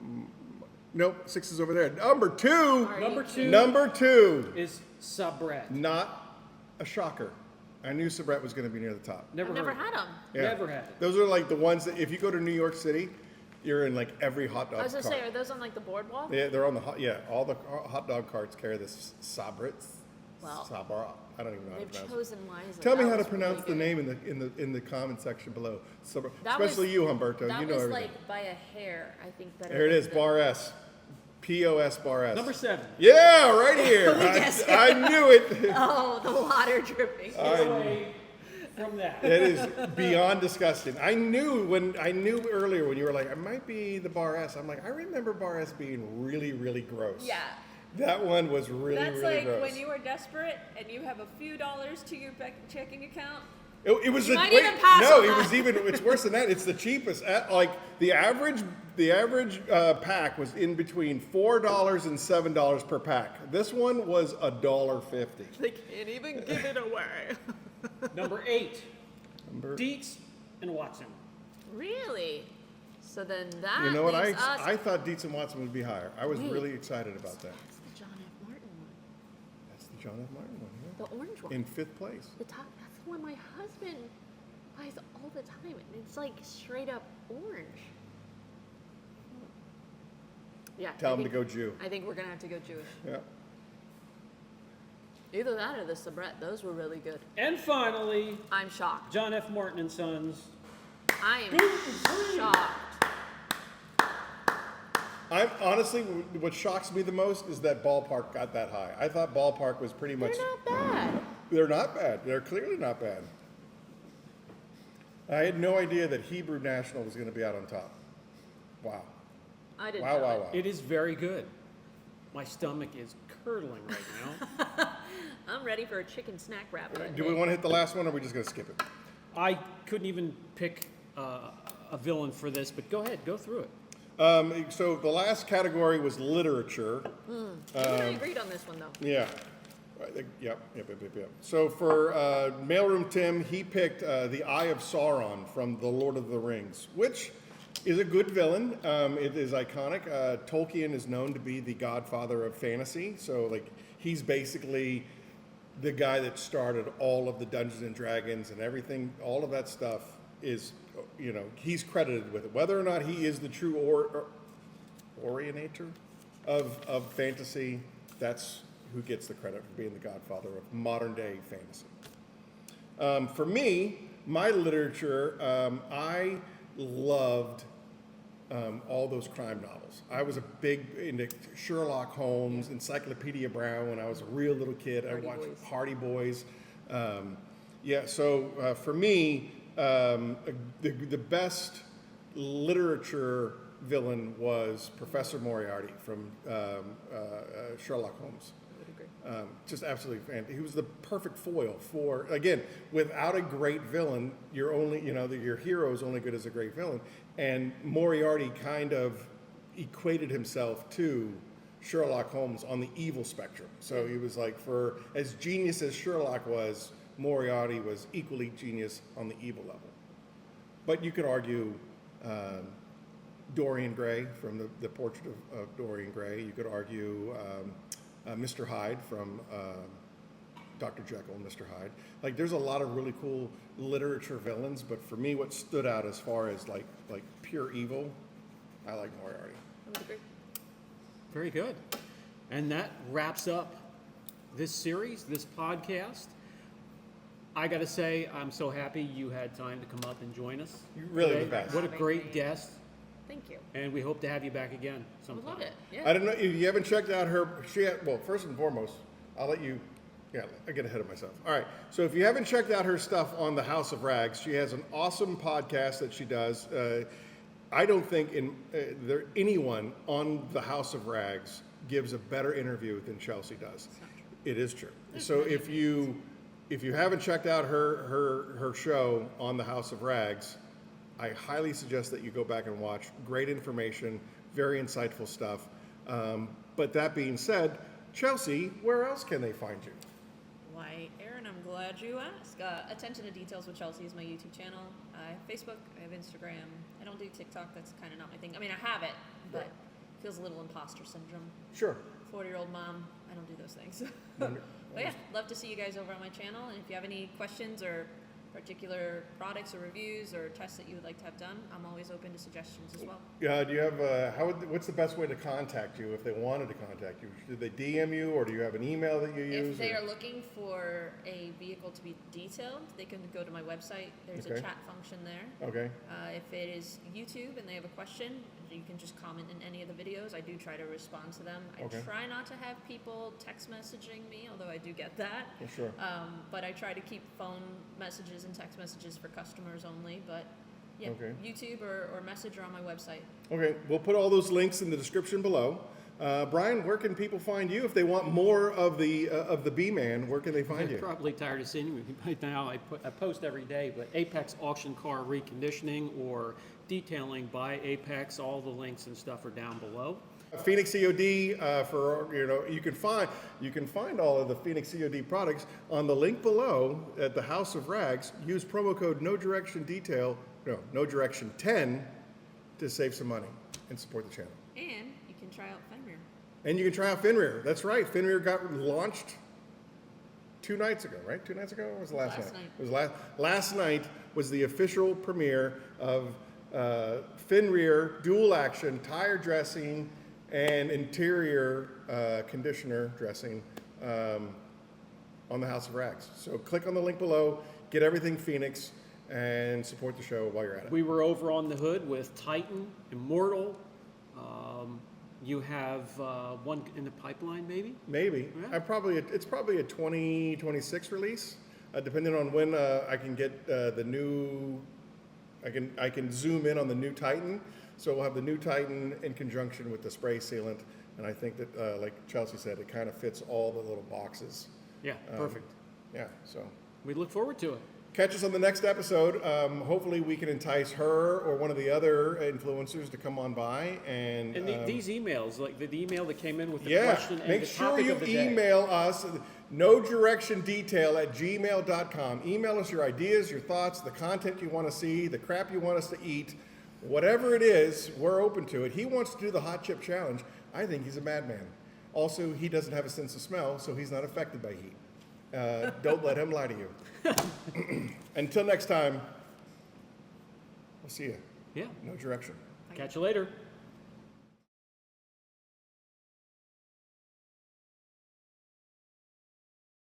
Nope, 6 is over there. Number 2. Number two Number 2. is Sabretts. Not a shocker. I knew Sabretts was going to be near the top. I've never heard. had them. Yeah. Never had it. Those are like the ones that if you go to New York City, you're in like every hot dog I was gonna cart. say, are those on like the boardwalk? Yeah, they're on the all the hot dog carts carry this Sabretts. Well, Sabra. I don't even know how to They've pronounce it. chosen wisely. Tell me That how to was pronounce the really name in the comment section below. That Especially was- you, Humberto. That You know was everything. like by a hair, I think. Better. There it than is, the- bar S. POS bar S. Number 7. Yeah, right here. guessed I knew it. Oh, the water dripping. Away from that. It is beyond disgusting. I knew earlier when you were like, I might be the bar S. I'm like, I remember bar S being really, really gross. Yeah. That one was really, That's really like gross. when you are desperate and you have a few dollars to your checking account. It was might even pass no, on it that. was even. It's worse than that. It's the cheapest. Like the average pack was in between $4 and $7 per pack. This one was $1.50. They can't even give it away. Number 8, Dietz and Watson. Really? So then that You know what? leaves us. I thought Dietz and Watson would be higher. I was Wait. really excited about that. That's the John F. Martin one. That's the John F. Martin one. The orange one. Yeah. In 5th place. The top. That's the one my husband buys all the time, and it's like straight up orange. Yeah. Tell I him to think- go Jew. I think we're gonna have to go Jewish. Yeah. Either that or the Sabretts. Those were really good. And finally, I'm shocked. John F. Martin and Sons. I am shocked. I'm honestly, what shocks me the most is that Ballpark got that high. I thought Ballpark was pretty They're much. not bad. They're not bad. They're clearly not bad. I had no idea that Hebrew National was going to be out on top. Wow. I didn't Wow, know wow, it. wow. It is very good. My stomach is curdling right now. I'm ready for a chicken snack wrap. Do we want to hit the last one, or are we just going to skip it? I couldn't even pick a villain for this, but go ahead, go through it. So the last category was literature. You and I agreed on this one though. Yeah. Yep. So for Mailroom Tim, he picked the Eye of Sauron from The Lord of the Rings, which is a good villain. It is iconic. Tolkien is known to be the godfather of fantasy. So like he's basically the guy that started all of the Dungeons and Dragons and everything. All of that stuff is, he's credited with it. Whether or not he is the true originator of fantasy, that's who gets the credit for being the godfather of modern day fantasy. For me, my literature, I loved all those crime novels. I was a big into Sherlock Holmes, Encyclopedia Brown when I was a real little kid. I watched Hardy Boys. So for me, the best literature villain was Professor Moriarty from Sherlock Holmes. Just absolutely fantastic. He was the perfect foil for, again, without a great villain, you're only, your hero is only good as a great villain. And Moriarty kind of equated himself to Sherlock Holmes on the evil spectrum. So he was like, for as genius as Sherlock was, Moriarty was equally genius on the evil level. But you could argue Dorian Gray from the Portrait of Dorian Gray. You could argue Mr. Hyde from Dr. Jekyll and Mr. Hyde. Like, there's a lot of really cool literature villains, but for me, what stood out as far as like pure evil, I like Moriarty. I would agree. Very good. And that wraps up this series, this podcast. I got to say, I'm so happy you had time to come up and join us. You're really today. the best. What a great guest. Thank you. And we hope to have you back again I sometime. would love it. Yeah. I don't know if you haven't checked out her. Well, first and foremost, I'll let you. Yeah, I get ahead of myself. All right. So if you haven't checked out her stuff on the House of Rags, she has an awesome podcast that she does. I don't think anyone on the House of Rags gives a better interview than Chelsea does. It is true. So if you haven't checked out her show on the House of Rags, I highly suggest that you go back and watch. Great information, very insightful stuff. But that being said, Chelsea, where else can they find you? Why, Aaron, I'm glad you asked. Attention to Details with Chelsea is my YouTube channel. I have Facebook, I have Instagram. I don't do TikTok, that's kind of not my thing. I mean, I have it, but feels a little imposter syndrome. Sure. 40-year-old mom, I don't do those things. Wonder- But yeah, love to see you guys over on my channel. And if you have any questions or particular products or reviews or tests that you would like to have done, I'm always open to suggestions as well. Yeah, do you have, what's the best way to contact you if they wanted to contact you? Did they DM you, or do you have an email that you use? If they or- are looking for a vehicle to be detailed, they can go to my website. There's a Okay. chat function there. Okay, If it is YouTube and they have a question, you can just comment in any of the videos. I do try to respond to them. I Okay. try not to have people text messaging me, although I do get that. well, sure. But I try to keep phone messages and text messages for customers only. But yeah, Okay. YouTube or message or on my website. Okay, we'll put all those links in the description below. Brian, where can people find you if they want more of the B-Man? Where can they find You're you? probably tired of seeing me by now. I post every day, but Apex Auction Car Reconditioning or Detailing by Apex, all the links and stuff are down below. Phoenix COD you can find all of the Phoenix COD products on the link below at the House of Rags. Use promo code No Direction 10 to save some money and support the channel. And you can try out Fenrir. And you can try out Fenrir. That's right. Fenrir got launched 2 nights ago, right? 2 nights ago? Or was it last Last night? night. It was last night was the official premiere of Fenrir dual action tire dressing and interior conditioner dressing on the House of Rags. So click on the link below, get everything Phoenix, and support the show while you're at it. We were over on the hood with Titan, Immortal. You have one in the pipeline, maybe? Maybe. Yeah. It's probably a 2026 release, depending on when I can get the new. I can zoom in on the new Titan, so we'll have the new Titan in conjunction with the spray sealant, and I think that, like Chelsea said, it kind of fits all the little boxes. Yeah, perfect. Yeah. So We look forward to it. catch us on the next episode. Hopefully, we can entice her or one of the other influencers to come on by and. These emails, like the email that came in with the Yeah, question and make the sure topic you of the day. email us, nodirectiondetail@gmail.com. Email us your ideas, your thoughts, the content you want to see, the crap you want us to eat. Whatever it is, we're open to it. He wants to do the hot chip challenge. I think he's a madman. Also, he doesn't have a sense of smell, so he's not affected by heat. Don't let him lie to you. Until next time, we'll see you. Yeah. No direction. Catch you later.